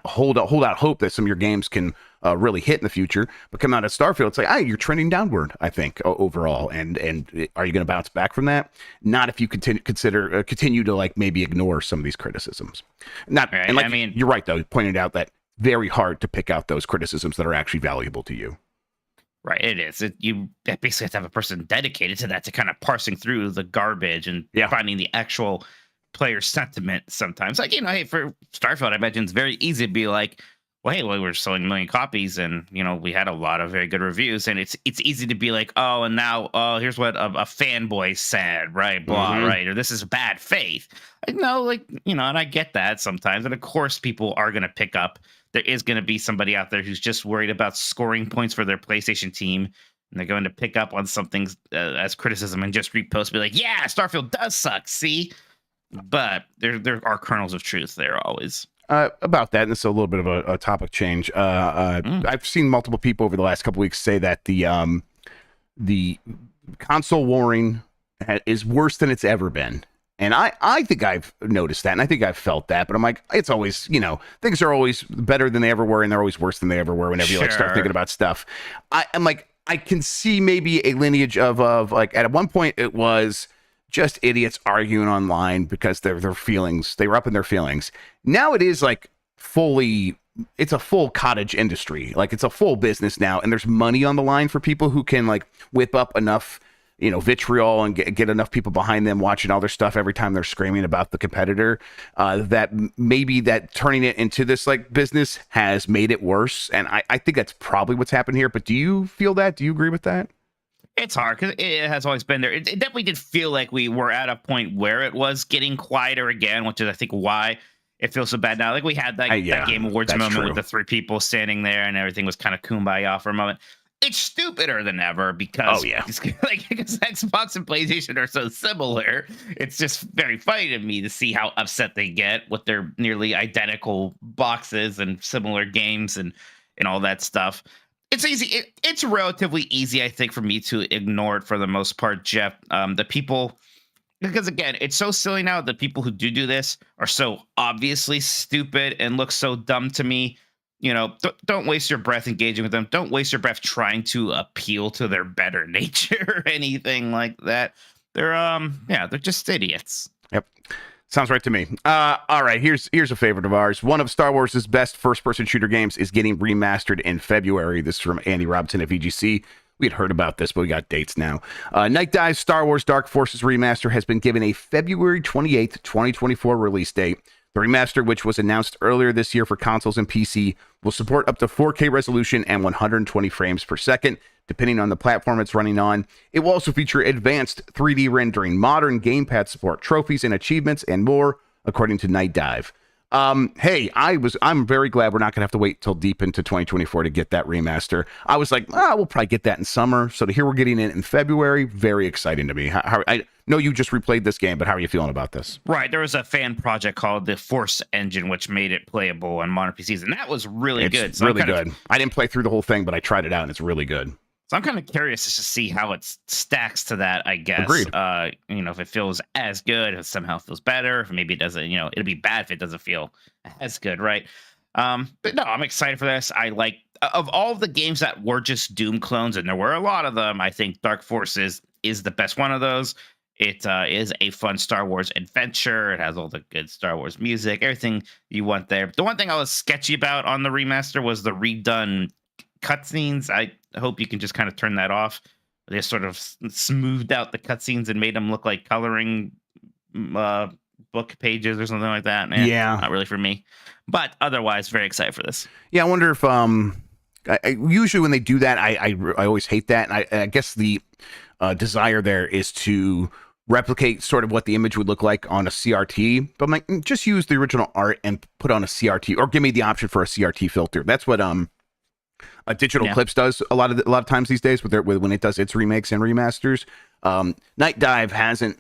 hold out hope that some of your games can really hit in the future. But coming out of Starfield, it's like, you're trending downward, I think, overall. And are you going to bounce back from that? Not if you continue to like maybe ignore some of these criticisms. Not, right. And like, I mean, you're right, though, you pointed out that very hard to pick out those criticisms that are actually valuable to you. Right, it is. You basically have to have a person dedicated to that, to kind of parsing through the garbage and finding the actual player sentiment sometimes. Like, hey, for Starfield, I imagine it's very easy to be like, well, hey, we're selling 1 million copies and, we had a lot of very good reviews. And it's easy to be like, oh, and now, here's what a fanboy said, right? Blah, right? Or this is bad faith. And I get that sometimes. And of course, people are going to pick up. There is going to be somebody out there who's just worried about scoring points for their PlayStation team. And they're going to pick up on something as criticism and just repost, be like, yeah, Starfield does suck, see? But there are kernels of truth there always. About that, and this is a little bit of a topic change. I've seen multiple people over the last couple weeks say that the console warring is worse than it's ever been. And I think I've noticed that, and I think I've felt that, but I'm like, it's always, things are always better than they ever were, and they're always worse than they ever were whenever you like start thinking about stuff. I'm like, I can see maybe a lineage of like, at one point it was just idiots arguing online because their feelings, they were up in their feelings. Now it is like it's a full cottage industry. Like, it's a full business now, and there's money on the line for people who can like whip up enough vitriol and get enough people behind them watching all their stuff every time they're screaming about the competitor, that maybe that turning it into this like business has made it worse. And I think that's probably what's happened here. But do you feel that? Do you agree with that? It's hard because it has always been there. It definitely did feel like we were at a point where it was getting quieter again, which is, I think, why it feels so bad now. Like, we had that Game Awards moment with the 3 people standing there and everything was kind of kumbaya for a moment. It's stupider than ever because because Xbox and PlayStation are so similar. It's just very funny to me to see how upset they get with their nearly identical boxes and similar games and all that stuff. It's easy. It's relatively easy, I think, for me to ignore it for the most part, Jeff. The people, because again, it's so silly now. The people who do this are so obviously stupid and look so dumb to me. Don't waste your breath engaging with them. Don't waste your breath trying to appeal to their better nature or anything like that. They're just idiots. Yep. Sounds right to me. All right, here's a favorite of ours. One of Star Wars' best first-person shooter games is getting remastered in February. This is from Andy Robinson at VGC. We had heard about this, but we got dates now. Night Dive's Star Wars Dark Forces remaster has been given a February 28th, 2024 release date. The remaster, which was announced earlier this year for consoles and PC, will support up to 4K resolution and 120 frames per second, depending on the platform it's running on. It will also feature advanced 3D rendering, modern gamepad support, trophies and achievements, and more, according to Night Dive. Hey, I'm very glad we're not going to have to wait till deep into 2024 to get that remaster. I was like, we'll probably get that in summer. So to hear we're getting it in February, very exciting to me. I know you just replayed this game, but how are you feeling about this? Right. There was a fan project called the Force Engine, which made it playable on modern PCs, and that was really good. So really good. I didn't play through the whole thing, but I tried it out, and it's really good. So I'm kind of curious just to see how it stacks to that, I guess. Agreed. If it feels as good, if it somehow feels better, if maybe it doesn't, it'll be bad if it doesn't feel as good, right? But no, I'm excited for this. I like, of all of the games that were just Doom clones, and there were a lot of them, I think Dark Forces is the best one of those. It is a fun Star Wars adventure. It has all the good Star Wars music, everything you want there. The one thing I was sketchy about on the remaster was the redone cutscenes. I hope you can just kind of turn that off. They sort of smoothed out the cutscenes and made them look like coloring book pages or something like that. Not really for me. But otherwise, very excited for this. Yeah, I wonder if usually when they do that, I always hate that. And I guess the desire there is to replicate sort of what the image would look like on a CRT. But I'm like, just use the original art and put on a CRT, or give me the option for a CRT filter. That's what Digital Clips does a lot of times these days when it does its remakes and remasters. Night Dive hasn't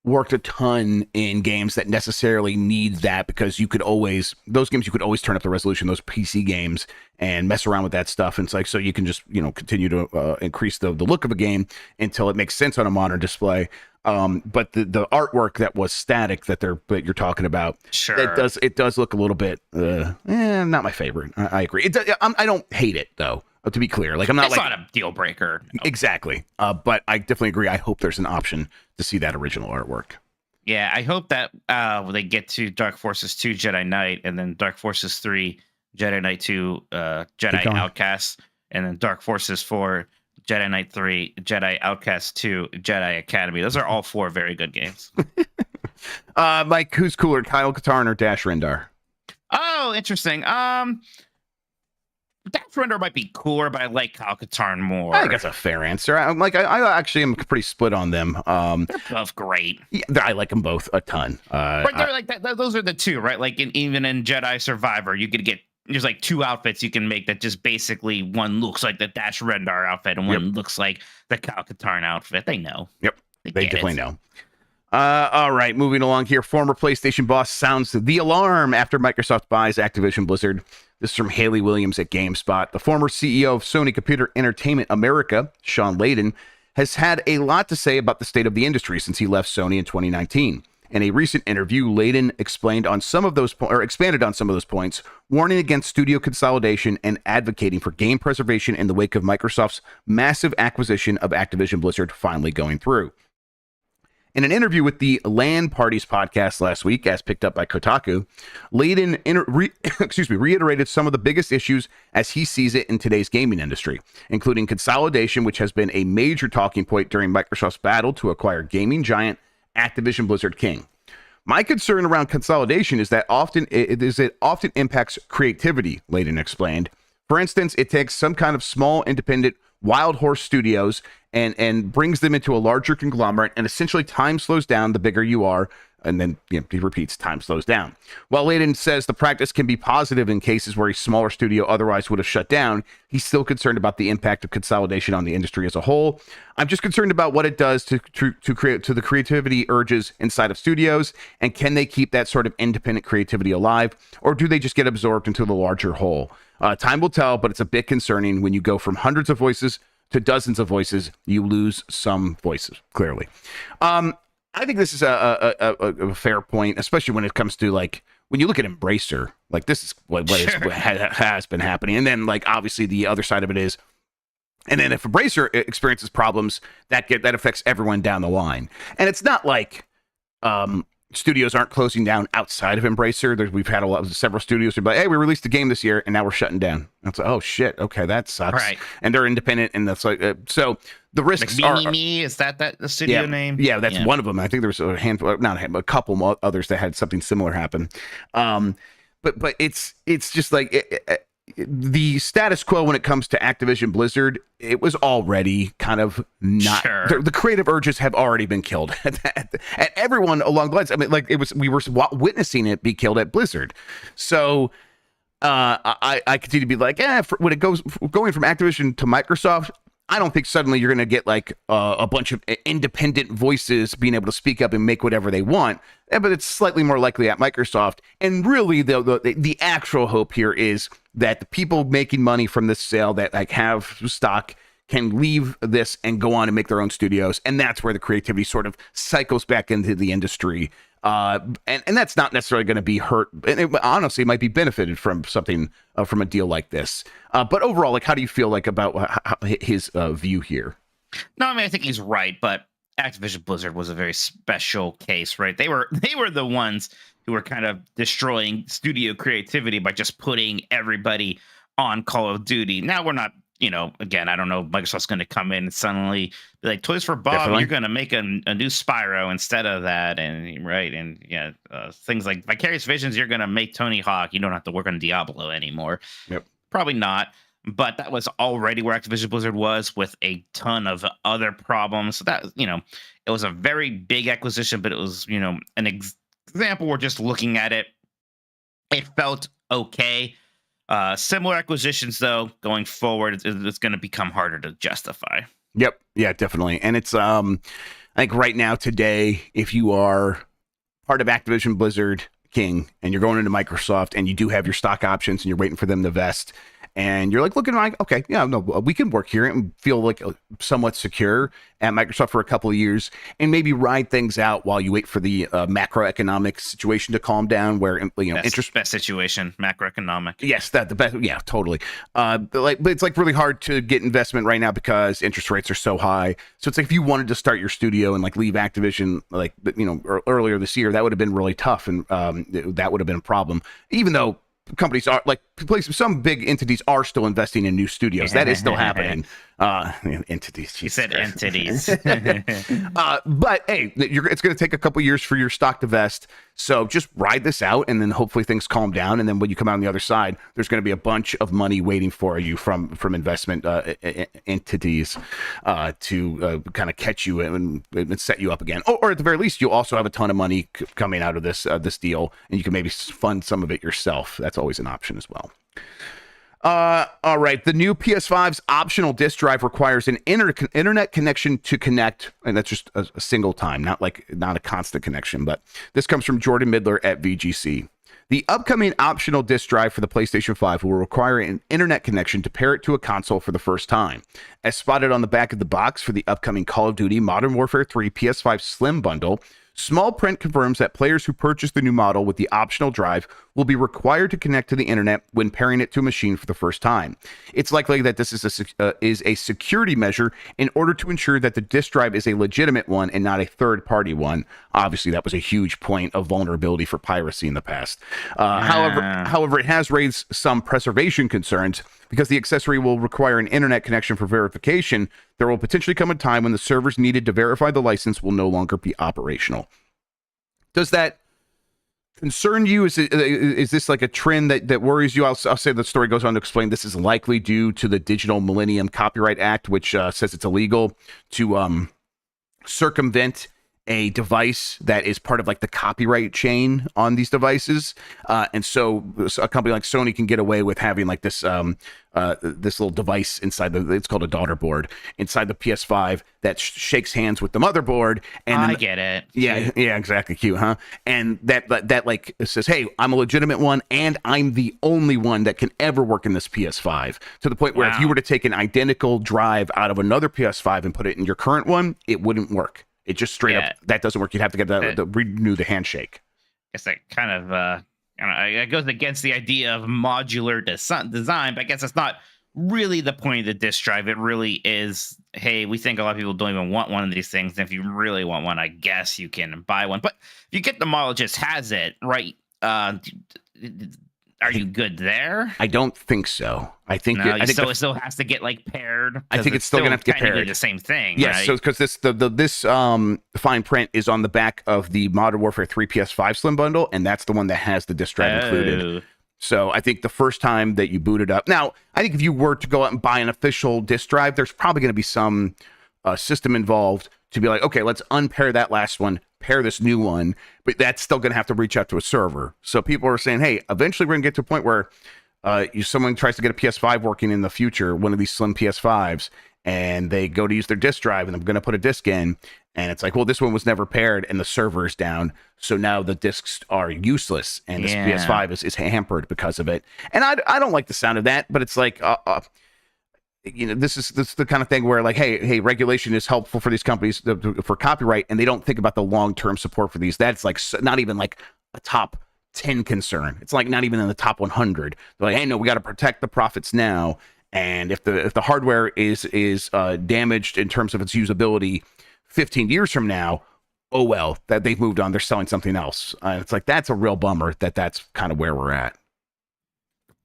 worked a ton in games that necessarily need that, because those games you could always turn up the resolution, those PC games, and mess around with that stuff. And it's like, so you can just continue to increase the look of a game until it makes sense on a modern display. But the artwork that was static that you're talking about, Sure, it does look a little bit not my favorite. I agree. I don't hate it though. To be clear, like it's not a deal breaker. No. Exactly. But I definitely agree. I hope there's an option to see that original artwork. Yeah, I hope that when they get to Dark Forces 2 Jedi Knight, and then Dark Forces 3 Jedi Knight 2 Jedi Outcast, and then Dark Forces 4 Jedi Knight 3 Jedi Outcast 2 Jedi Academy. Those are all 4 very good games. Mike, who's cooler, Kyle Katarn or Dash Rendar? Oh, interesting. Dash Render might be cooler, but I like Kyle Katarn more. I think that's a fair answer. I actually am pretty split on them. They're both great. Yeah, I like them both a ton. Right, they're like that. Those are the two, right? Like even in Jedi Survivor, you could get there's like 2 outfits you can make that just basically one looks like the Dash Rendar outfit and one looks like the Kyle Katarn outfit. They know. Yep, they definitely know. All right, moving along here. Former PlayStation boss sounds the alarm after Microsoft buys Activision Blizzard. This is from Haley Williams at GameSpot. The former CEO of Sony Computer Entertainment America, Sean Layden, has had a lot to say about the state of the industry since he left Sony in 2019. In a recent interview, Layden expanded on some of those points, warning against studio consolidation and advocating for game preservation in the wake of Microsoft's massive acquisition of Activision Blizzard finally going through. In an interview with the LAN Parties podcast last week, as picked up by Kotaku, Layden reiterated some of the biggest issues as he sees it in today's gaming industry, including consolidation, which has been a major talking point during Microsoft's battle to acquire gaming giant Activision Blizzard King. My concern around consolidation is that it often impacts creativity, Layden explained. For instance, it takes some kind of small, independent, wild horse studios and brings them into a larger conglomerate, and essentially time slows down the bigger you are. And then he repeats, time slows down. While Layden says the practice can be positive in cases where a smaller studio otherwise would have shut down, he's still concerned about the impact of consolidation on the industry as a whole. I'm just concerned about what it does to the creativity urges inside of studios, and can they keep that sort of independent creativity alive, or do they just get absorbed into the larger whole? Time will tell, but it's a bit concerning when you go from hundreds of voices to dozens of voices. You lose some voices, clearly. I think this is a fair point, especially when it comes to, like, when you look at Embracer, like, this is what has been happening. And then, like, obviously the other side of it is, and then if Embracer experiences problems, that affects everyone down the line. And it's not like studios aren't closing down outside of Embracer. We've had several studios who be like, hey, we released a game this year and now we're shutting down. And it's like, oh shit, okay, that sucks. Right. And they're independent, and that's like so the risks are. Is that the studio name? Yeah, that's one of them. I think there's a handful, a couple others that had something similar happen. But it's just like the status quo when it comes to Activision Blizzard. It was already kind of not. Sure. The creative urges have already been killed at everyone along the lines. I mean, like we were witnessing it be killed at Blizzard. So I continue to be like, when it going from Activision to Microsoft, I don't think suddenly you're going to get like a bunch of independent voices being able to speak up and make whatever they want. But it's slightly more likely at Microsoft. And really, the actual hope here is that the people making money from this sale that like have stock can leave this and go on and make their own studios. And that's where the creativity sort of cycles back into the industry. And that's not necessarily going to be hurt. And it honestly might be benefited from something from a deal like this. But overall, like, how do you feel like about his view here? No, I mean, I think he's right, but Activision Blizzard was a very special case, right? They were the ones who were kind of destroying studio creativity by just putting everybody on Call of Duty. Now we're not, again, I don't know, Microsoft's going to come in and suddenly be like, Toys for Bob, You're going to make a new Spyro instead of that. And right. And things like Vicarious Visions, you're going to make Tony Hawk. You don't have to work on Diablo anymore. Yep. Probably not. But that was already where Activision Blizzard was, with a ton of other problems. So that, it was a very big acquisition, but it was, an example. We're just looking at it. It felt okay. Similar acquisitions, though, going forward, it's going to become harder to justify. Yep. Yeah, definitely. And it's, I think right now, today, if you are part of Activision Blizzard, king and you're going into Microsoft and you do have your stock options and you're waiting for them to vest, and you're like looking like, okay, yeah, no, we can work here and feel like somewhat secure at Microsoft for a couple of years and maybe ride things out while you wait for the macroeconomic situation to calm down, where best situation, macroeconomic. Yes, the best. Yeah, totally. But it's like really hard to get investment right now because interest rates are so high. So it's like if you wanted to start your studio and like leave Activision, like, earlier this year, that would have been really tough, and that would have been a problem. Even though companies are like some big entities are still investing in new studios. That is still happening. Entities. You said entities. But hey, it's going to take a couple years for your stock to vest. So just ride this out, and then hopefully things calm down. And then when you come out on the other side, there's going to be a bunch of money waiting for you from investment entities to kind of catch you and set you up again. Or at the very least, you'll also have a ton of money coming out of this deal, and you can maybe fund some of it yourself. That's always an option as well. All right. The new PS5's optional disk drive requires an internet connection to connect, and that's just a single time, not a constant connection. But this comes from Jordan Midler at VGC. The upcoming optional disk drive for the PlayStation 5 will require an internet connection to pair it to a console for the first time. As spotted on the back of the box for the upcoming Call of Duty Modern Warfare 3 PS5 Slim bundle, small print confirms that players who purchase the new model with the optional drive will be required to connect to the internet when pairing it to a machine for the first time. It's likely that this is a security measure in order to ensure that the disk drive is a legitimate one and not a third-party one. Obviously, that was a huge point of vulnerability for piracy in the past. However, it has raised some preservation concerns because the accessory will require an internet connection for verification. There will potentially come a time when the servers needed to verify the license will no longer be operational. Does that concern you? Is this like a trend that worries you? I'll say the story goes on to explain this is likely due to the Digital Millennium Copyright Act, which says it's illegal to circumvent a device that is part of like the copyright chain on these devices, and so a company like Sony can get away with having like this this little device inside it's called a daughter board inside the PS5 that shakes hands with the motherboard. And I get it. Yeah, yeah, exactly. Cute, huh? And that like says, hey, I'm a legitimate one, and I'm the only one that can ever work in this PS5. To the point where if you were to take an identical drive out of another PS5 and put it in your current one, it wouldn't work. It just straight up, that doesn't work. You'd have to get renew the handshake. I guess that kind of it goes against the idea of modular design, but I guess it's not really the point of the disk drive. It really is, hey, we think a lot of people don't even want one of these things. And if you really want one, I guess you can buy one. But if you get the model that just has it, right? Are you good there? I don't think so. I think it still has to get like paired. I think it's still gonna have to get paired. The same thing. Yes, right? so because this fine print is on the back of the Modern Warfare 3 PS5 Slim bundle, and that's the one that has the disk drive included. So I think the first time that you boot it up, now I think if you were to go out and buy an official disk drive, there's probably going to be some system involved to be like, okay, let's unpair that last one, pair this new one, but that's still going to have to reach out to a server. So people are saying, hey, eventually we're going to get to a point where someone tries to get a PS5 working in the future, one of these slim PS5s, and they go to use their disk drive, and I'm going to put a disk in, and it's like, well, this one was never paired, and the server is down, so now the disks are useless, and this PS5 is hampered because of it. And I don't like the sound of that, but it's like, this is the kind of thing where like, hey, regulation is helpful for these companies for copyright, and they don't think about the long-term support for these. That's like not even like a top 10 concern. It's like not even in the top 100. They're like, hey, no, we got to protect the profits now. And if the hardware is damaged in terms of its usability 15 years from now, oh well, that they've moved on. They're selling something else. It's like that's a real bummer that's kind of where we're at.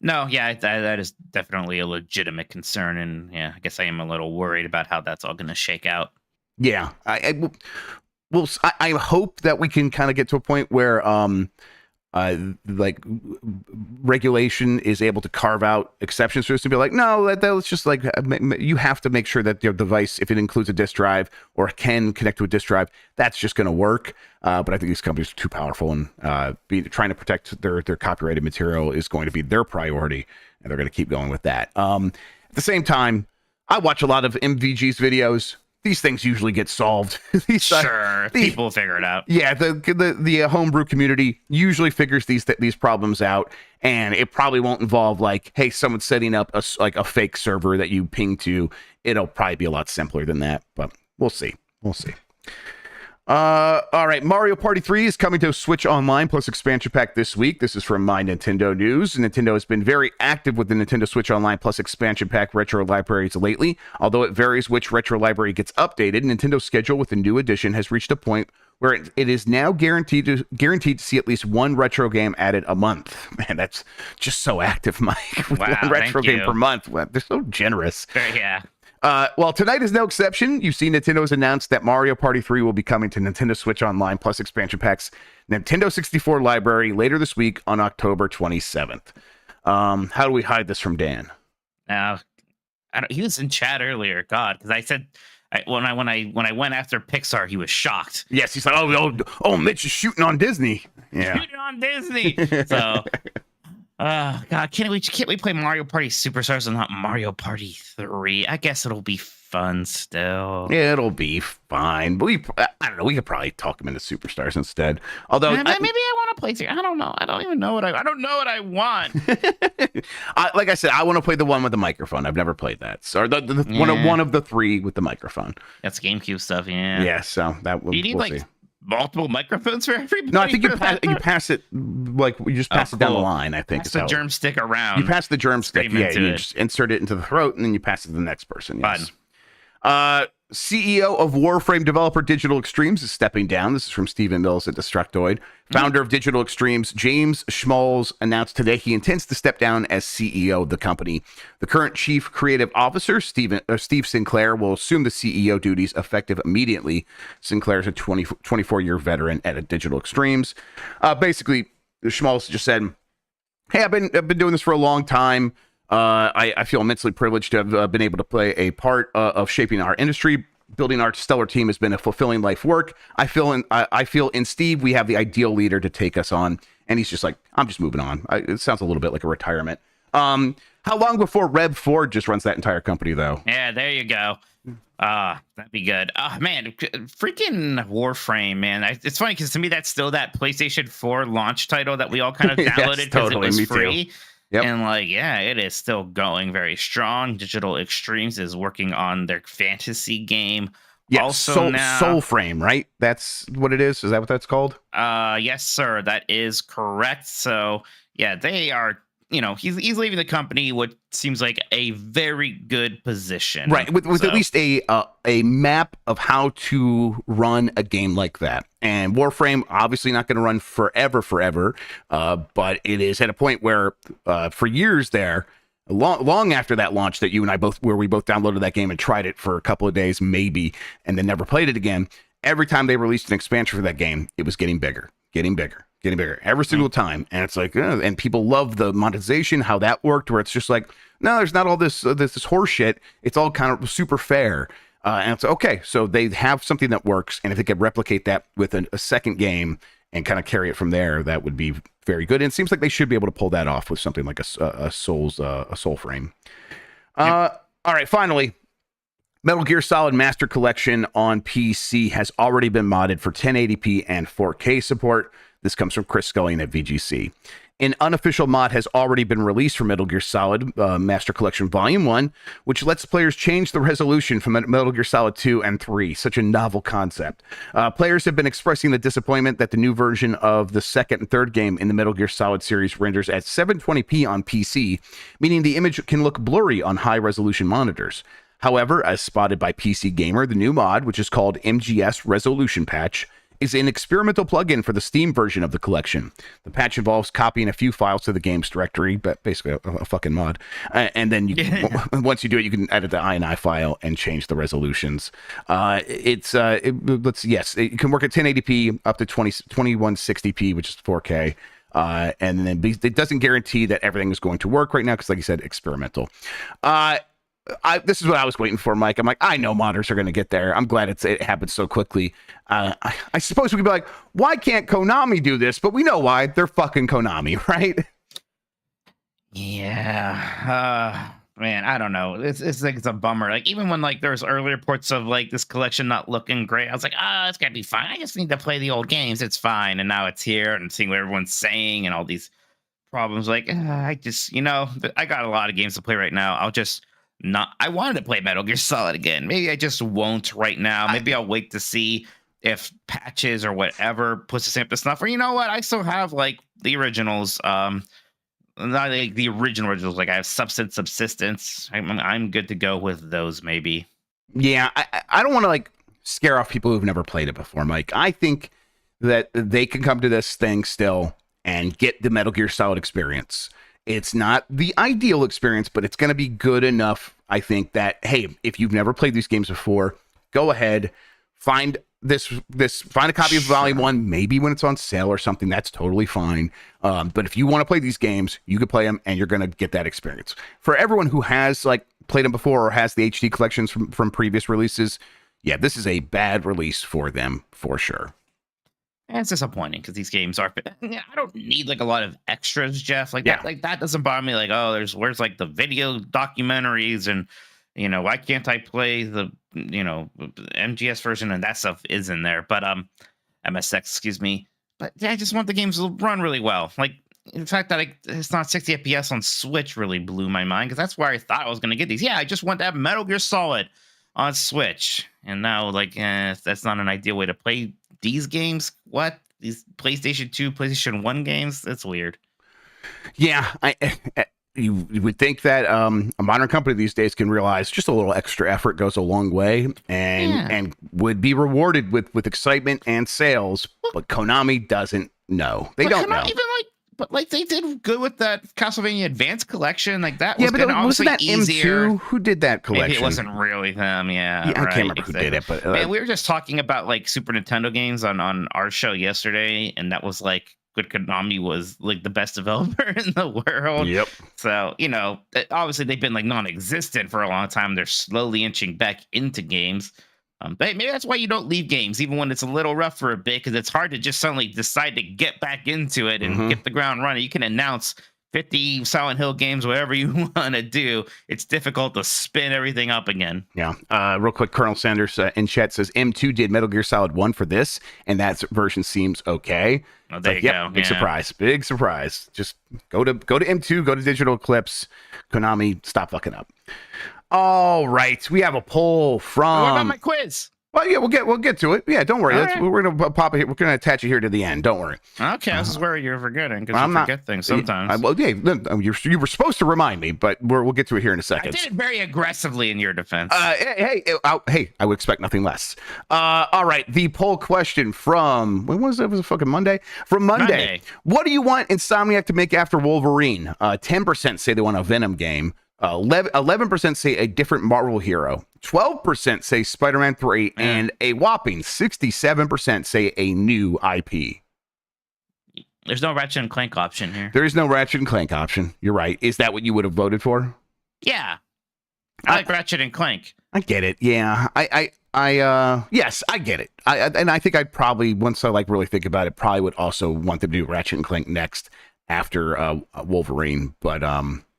No, yeah, that is definitely a legitimate concern, and yeah, I guess I am a little worried about how that's all going to shake out. Yeah, I hope that we can kind of get to a point where like regulation is able to carve out exceptions for this to be like, no, let's just like, you have to make sure that your device, if it includes a disk drive or can connect to a disk drive, that's just going to work. But I think these companies are too powerful, and trying to protect their copyrighted material is going to be their priority, and they're going to keep going with that. At the same time, I watch a lot of MVG's videos. these things usually get solved. Sure, people figure it out. Yeah, the homebrew community usually figures these problems out, and it probably won't involve like, hey, someone's setting up a fake server that you ping to. It'll probably be a lot simpler than that, but we'll see. All right, Mario Party 3 is coming to Switch Online plus expansion pack this week. This is from My Nintendo News. Nintendo has been very active with the Nintendo Switch Online plus expansion pack retro libraries lately. Although it varies which retro library gets updated, Nintendo's schedule with the new edition has reached a point where it is now guaranteed to see at least one retro game added a month. Man, that's just so active, Mike. With one retro game per month. Wow, they're so generous. Yeah. Well, tonight is no exception. You've seen Nintendo's announced that Mario Party 3 will be coming to Nintendo Switch Online plus expansion packs Nintendo 64 library later this week on October 27th. How do we hide this from Dan? Now, he was in chat earlier. God, because I said when I went after Pixar, he was shocked. Yes, he's like, oh, Mitch is shooting on Disney. Yeah, shooting on Disney. So. God, can't we play Mario Party Superstars and not Mario Party 3? I guess it'll be fun still. Yeah, it'll be fine. But I don't know. We could probably talk him into Superstars instead. Although maybe I want to play 3. I don't know. I don't even know what I don't know what I want. Like I said, I want to play the one with the microphone. I've never played that. So one of the 3 with the microphone. That's GameCube stuff. Yeah. Yeah. So that will. You need we'll see. Multiple microphones for everybody? No, I think you pass it like you just pass it down the line. I think pass the germ stick around. You pass the germ stick. Yeah, you just insert it into the throat and then you pass it to the next person. Yes. CEO of Warframe Developer Digital Extremes is stepping down. This is from Stephen Mills at Destructoid. Founder of Digital Extremes, James Schmalz, announced today he intends to step down as CEO of the company. The current chief creative officer, Steve Sinclair, will assume the CEO duties effective immediately. Sinclair is a 24-year veteran at Digital Extremes. Basically, Schmalz just said, hey, I've been doing this for a long time. I feel immensely privileged to have been able to play a part of shaping our industry. Building our stellar team has been a fulfilling life work. I feel in Steve, we have the ideal leader to take us on. And he's just like, I'm just moving on. It sounds a little bit like a retirement. How long before Rev Ford just runs that entire company, though? Yeah, there you go. That'd be good. Oh, man, freaking Warframe, man. It's funny because to me, that's still that PlayStation 4 launch title that we all kind of downloaded because it was free. Too. Yep. And it is still going very strong. Digital Extremes is working on their fantasy game. Yeah, also now, Soulframe, right? That's what it is. Is that what that's called? Yes, sir. That is correct. So yeah, they are. He's leaving the company, what seems like a very good position, right? With at least a map of how to run a game like that. And Warframe obviously not going to run forever, but it is at a point where for years there, long after that launch that you and I we both downloaded that game and tried it for a couple of days maybe, and then never played it again. Every time they released an expansion for that game, it was getting bigger every single time. And it's like, and people love the monetization, how that worked, where it's just like, no, there's not all this horse shit. It's all kind of super fair. And it's okay. So they have something that works. And if they could replicate that with a second game and kind of carry it from there, that would be very good. And it seems like they should be able to pull that off with something like a Soulframe. Yep. All right. Finally, Metal Gear Solid Master Collection on PC has already been modded for 1080p and 4K support. This comes from Chris Scullion at VGC. An unofficial mod has already been released for Metal Gear Solid Master Collection Volume 1, which lets players change the resolution from Metal Gear Solid 2 and 3. Such a novel concept. Players have been expressing the disappointment that the new version of the second and third game in the Metal Gear Solid series renders at 720p on PC, meaning the image can look blurry on high-resolution monitors. However, as spotted by PC Gamer, the new mod, which is called MGS Resolution Patch, is an experimental plugin for the Steam version of the collection. The patch involves copying a few files to the game's directory, but basically a fucking mod. And then once you do it, you can edit the INI file and change the resolutions. It can work at 1080p up to 2160p, which is 4K. And then it doesn't guarantee that everything is going to work right now because, like you said, experimental. This is what I was waiting for, Mike. I'm like, I know modders are going to get there. I'm glad it happened so quickly. I suppose we could be like, why can't Konami do this? But we know why. They're fucking Konami, right? Yeah. Man, I don't know. It's like it's a bummer. Like even when like there's early reports of like this collection not looking great, I was like, it's gonna be fine. I just need to play the old games. It's fine. And now it's here and seeing what everyone's saying and all these problems. Like I just, I got a lot of games to play right now. I'll just not. I wanted to play Metal Gear Solid again. Maybe I just won't right now. Maybe I'll wait to see if patches or whatever puts the same up to snuff. Or you know what? I still have like the originals. Not like the originals. Like I have Subsistence. I'm good to go with those. Maybe. Yeah, I don't want to like scare off people who've never played it before, Mike. I think that they can come to this thing still and get the Metal Gear Solid experience. It's not the ideal experience, but it's going to be good enough. I think that, hey, if you've never played these games before, go ahead, find find a copy of Volume 1, maybe when it's on sale or something. That's totally fine. But if you want to play these games, you can play them and you're going to get that experience. For everyone who has like played them before or has the HD collections from previous releases, yeah, this is a bad release for them for sure. And it's disappointing because these games are. I don't need like a lot of extras, Jeff. Like that, like that doesn't bother me. Like, where's like the video documentaries and why can't I play the MGS version and that stuff is in there, but MSX, excuse me. But yeah, I just want the games to run really well. Like the fact that it's not 60 FPS on Switch really blew my mind because that's where I thought I was going to get these. Yeah, I just want to have Metal Gear Solid on Switch, and now like that's not an ideal way to play these games. What, these PlayStation 2, PlayStation 1 games? That's weird. Yeah, you would think that a modern company these days can realize just a little extra effort goes a long way and would be rewarded with excitement and sales. But Konami doesn't know. They don't know. But they did good with that Castlevania Advance collection. Like that was wasn't that easier. M2? Who did that collection? Maybe it wasn't really them. Yeah, I can't remember who did it. But man, we were just talking about like Super Nintendo games on our show yesterday, and that was like good. Konami was like the best developer in the world. Yep. So obviously they've been like non-existent for a long time. They're slowly inching back into games. But maybe that's why you don't leave games, even when it's a little rough for a bit, because it's hard to just suddenly decide to get back into it and get the ground running. You can announce 50 Silent Hill games, whatever you want to do. It's difficult to spin everything up again. Yeah. Real quick, Colonel Sanders in chat says M2 did Metal Gear Solid 1 for this, and that version seems okay. Oh, there you go. Big surprise. Big surprise. Just go to M2, go to Digital Eclipse. Konami, stop fucking up. All right, we have a poll from. What about my quiz? Well, yeah, we'll get to it. Yeah, don't worry. Right. We're gonna pop it. We're gonna attach it here to the end. Don't worry. Okay, this is where you're forgetting because you forget things sometimes. You were supposed to remind me, but we'll get to it here in a second. I did it very aggressively in your defense. Hey, I would expect nothing less. All right, the poll question from when was it? Was it fucking Monday? From Monday. What do you want Insomniac to make after Wolverine? 10% say they want a Venom game. 11% say a different Marvel hero, 12% say Spider-Man 3, and a whopping 67% say a new IP. There's no Ratchet and Clank option here. There is no Ratchet and Clank option. You're right. Is that what you would have voted for? Yeah. I like Ratchet and Clank. I get it. Yeah. Yes, I get it. And I think I'd probably, once I like really think about it, probably would also want them to do Ratchet and Clank next after Wolverine. But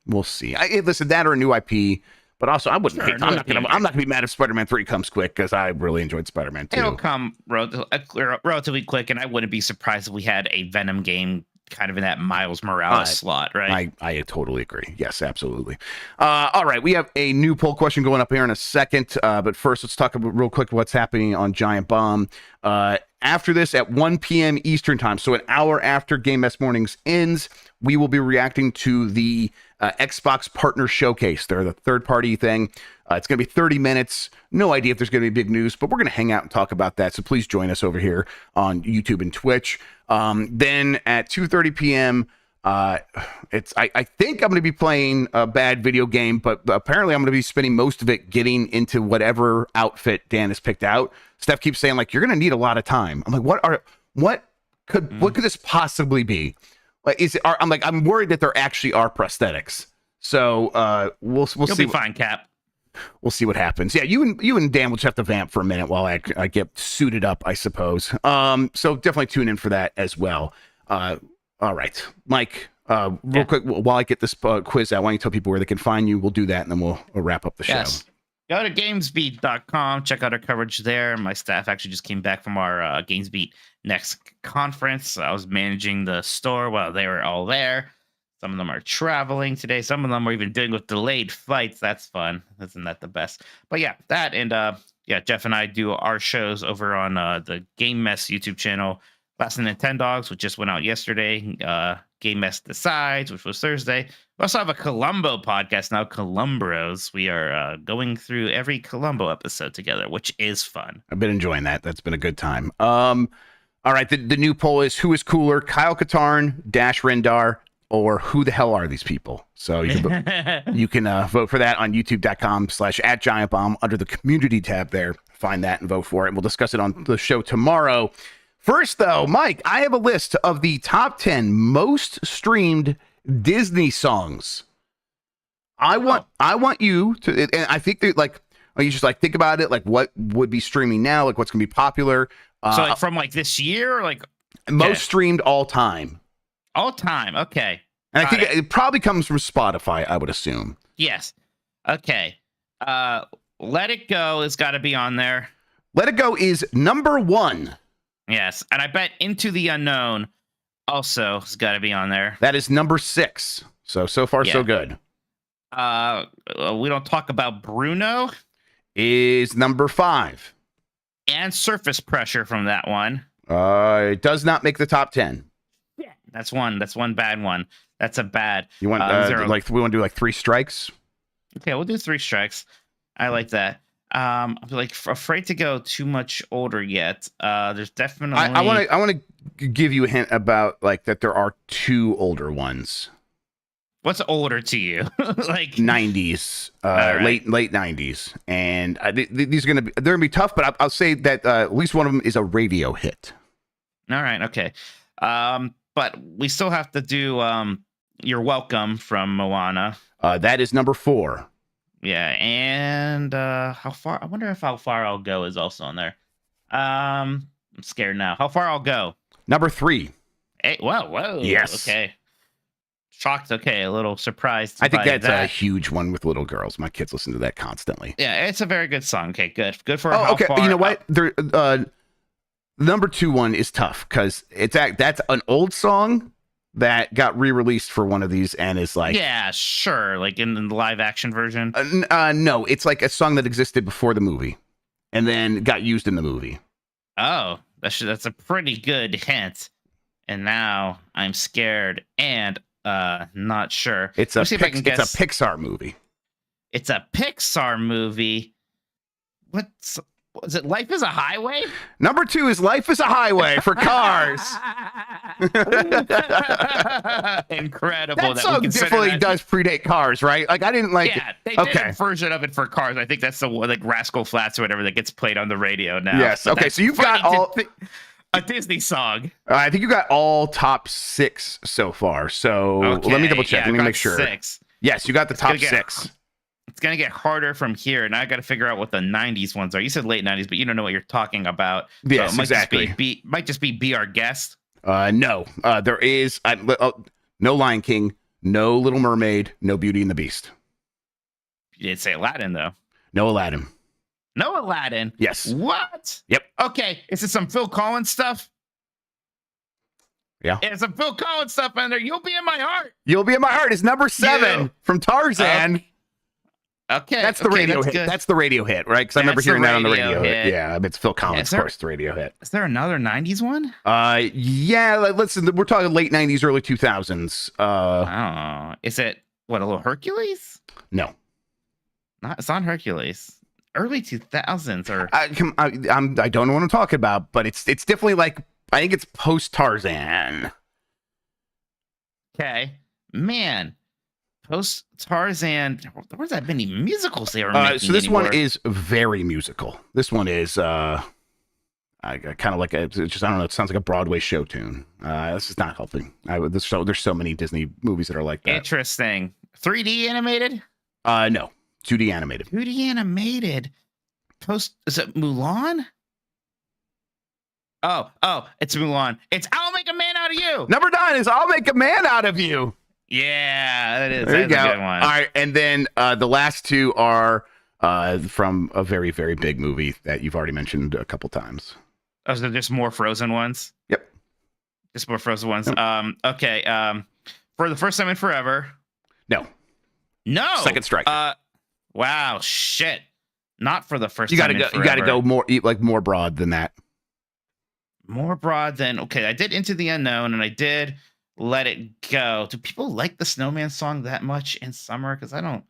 we'll see. Listen, that or a new IP, but also I wouldn't hate. I'm not gonna be mad if Spider-Man 3 comes quick because I really enjoyed Spider-Man 2. It'll come relatively quick, and I wouldn't be surprised if we had a Venom game kind of in that Miles Morales slot, right? I totally agree. Yes, absolutely. All right, we have a new poll question going up here in a second, but first let's talk about real quick what's happening on Giant Bomb. After this, at 1 p.m. Eastern time, so an hour after Game Mess Mornings ends, we will be reacting to the Xbox Partner Showcase. They're the third-party thing. It's going to be 30 minutes. No idea if there's going to be big news, but we're going to hang out and talk about that. So please join us over here on YouTube and Twitch. Then at 2:30 p.m., I think I'm going to be playing a bad video game, but apparently I'm going to be spending most of it getting into whatever outfit Dan has picked out. Steph keeps saying like, you're going to need a lot of time. I'm like, what could this possibly be? Like, I'm worried that there actually are prosthetics. So we'll see. You'll be fine, Cap. We'll see what happens. Yeah, you and Dan will just have to vamp for a minute while I get suited up, I suppose. So definitely tune in for that as well. All right, Mike, Real quick, while I get this quiz out, why don't you tell people where they can find you? We'll do that, and then we'll wrap up the show. Yes. Go to gamesbeat.com. Check out our coverage there. My staff actually just came back from our GamesBeat Next conference. I was managing the store while they were all there. Some of them are traveling today. Some of them are even dealing with delayed flights. That's fun. Isn't that the best? But yeah, that and Jeff and I do our shows over on the Game Mess YouTube channel. Last of Nintendogs, which just went out yesterday. Game Mess Decides, which was Thursday. We also have a Columbo podcast now, Columbros. We are going through every Columbo episode together, which is fun. I've been enjoying that. That's been a good time. All right, the new poll is, who is cooler, Kyle Katarn, Dash Rendar, or who the hell are these people? So you can vote for that on youtube.com/@giantbomb under the community tab there. Find that and vote for it. And we'll discuss it on the show tomorrow. First, though, Mike, I have a list of the top 10 most streamed Disney songs. I want you to, and I think that you just think about it, what would be streaming now, what's gonna be popular. So from this year, or most streamed all time. All time, okay. And I think it probably comes from Spotify, I would assume. Yes. Okay. Let It Go has got to be on there. Let It Go is number 1. Yes, and I bet Into the Unknown also has got to be on there. That is number 6. So far, so good. We don't talk about Bruno. Is number 5. And Surface Pressure from that one. It does not make the top 10. Yeah, that's one bad one. That's a bad. You want we want to do 3 strikes? Okay, we'll do 3 strikes. I like that. I'm afraid to go too much older yet. There's definitely. I want to give you a hint about that there are 2 older ones. What's older to you? 90s, right. late 90s, and these are they're gonna be tough. But I'll say that at least one of them is a radio hit. All right, okay. But we still have to do You're Welcome from Moana. That is number 4. Yeah, and how far? I wonder if How Far I'll Go is also on there. I'm scared now. How Far I'll Go? Number 3. Hey, whoa. Yes. Okay. Shocked. Okay, a little surprised. I think that's a huge one with little girls. My kids listen to that constantly. Yeah, it's a very good song. Okay, good for. Okay. You know what? Number 2 one is tough because that's an old song that got re-released for one of these and is yeah, sure, in the live action version. No, it's a song that existed before the movie and then got used in the movie. Oh, that's a pretty good hint. And now I'm scared and not sure. It's a Pixar movie. It's a Pixar movie. Was it Life is a Highway? Number 2 is Life is a Highway for Cars. Incredible. That song definitely does predate Cars, right? I didn't Yeah, they did a version of it for Cars. I think that's the one, Rascal Flatts or whatever, that gets played on the radio now. Yes. But okay, so you've got all a Disney song. I think you got all top 6 so far. So let me double check. Let me make sure. 6. Yes, you got the top 6. It's going to get harder from here. Now I got to figure out what the 90s ones are. You said late 90s, but you don't know what you're talking about. Yes, so exactly. Might just be Our Guest. No. There is no Lion King, no Little Mermaid, no Beauty and the Beast. You didn't say Aladdin, though. No Aladdin. No Aladdin? Yes. What? Yep. Okay. Is it some Phil Collins stuff? Yeah. There's some Phil Collins stuff in there. You'll Be in My Heart. You'll Be in My Heart is number 7 from Tarzan. Okay. That's the radio hit. Good. That's the radio hit, right? Because I remember hearing that on the radio hit. Yeah, it's Phil Collins, of course, the radio hit. Is there another 90s one? Yeah, listen, we're talking late 90s, early 2000s. Oh, is it, a little Hercules? No. It's not Hercules. Early 2000s or... I don't know what I'm talking about, but it's definitely I think it's post-Tarzan. Okay. Man. Post Tarzan, where's that many musicals they were making? So this anymore? one is very musical. This one is kind of like I don't know. It sounds like a Broadway show tune. This is not helping. There's so many Disney movies that are like that. Interesting. 3D animated? No, 2D animated. 2D animated. Is it Mulan? Oh, it's Mulan. It's I'll Make a Man Out of You. Number 9 is I'll Make a Man Out of You. Yeah, that is. There you That's go. a good one. All right, and then the last two are from a very, very big movie that you've already mentioned a couple times. Oh, so there's more Frozen ones? Yep. Just more Frozen ones. Yep. Okay. For the first time in forever. No. Second Strike. Wow, shit. Not for the first you time gotta in go. forever. You gotta go more broad than that. More broad than okay. I did Into the Unknown, and I did Let It Go. Do people like the Snowman song that much in summer? Because I don't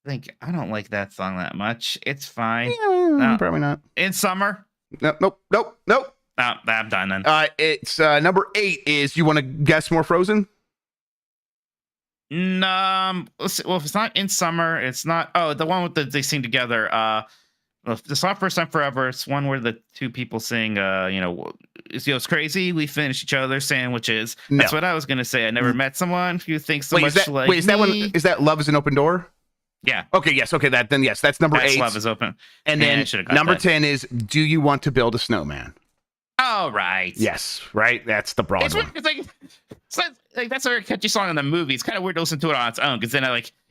like that song that much. It's fine. Yeah, probably not. In summer? Nope. Oh, I'm done then. It's number 8 is you want to guess more Frozen? Let's see. Well, if it's not in summer, it's not. Oh, the one with they sing together. It's not First Time Forever. It's one where the two people sing. It's crazy. We finish each other's sandwiches. That's what I was gonna say. I never met someone who thinks so much like me. Is that one? Is that Love Is an Open Door? Yeah. Okay. Yes. Okay. Yes. That's number 8. Love Is Open. And then number 10 is Do You Want to Build a Snowman? Oh, right. Yes. Right. That's the broad one. It's like that's a very catchy song in the movie. It's kind of weird to listen to it on its own because then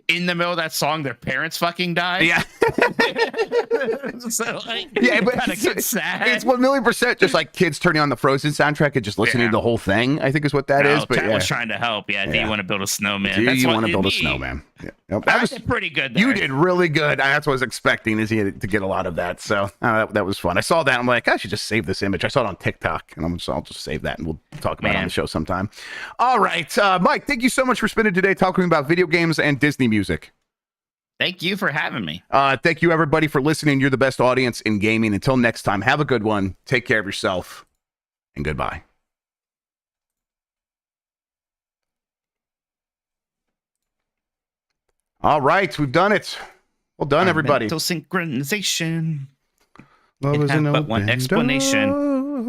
in the middle of that song, their parents fucking die. Yeah. So but kind of gets sad. It's 1,000,000% just like kids turning on the Frozen soundtrack and just listening to the whole thing. I think is what that is. But Chat was trying to help. Yeah. Do you want to build a snowman? Do you want to build a snowman? Yeah. Nope. That was pretty good. There. You did really good. That's what I was expecting is to get a lot of that. So that was fun. I saw that. I'm like, I should just save this image. I saw it on TikTok, and I'll just save that, and we'll talk about it on the show sometime. All right, Mike. Thank you so much for spending today talking about video games and Disney music. Thank you for having me. Thank you, everybody, for listening. You're the best audience in gaming. Until next time, have a good one. Take care of yourself, and goodbye. All right, we've done it. Well done, everybody. Mental synchronization. Love is an but one open explanation. door.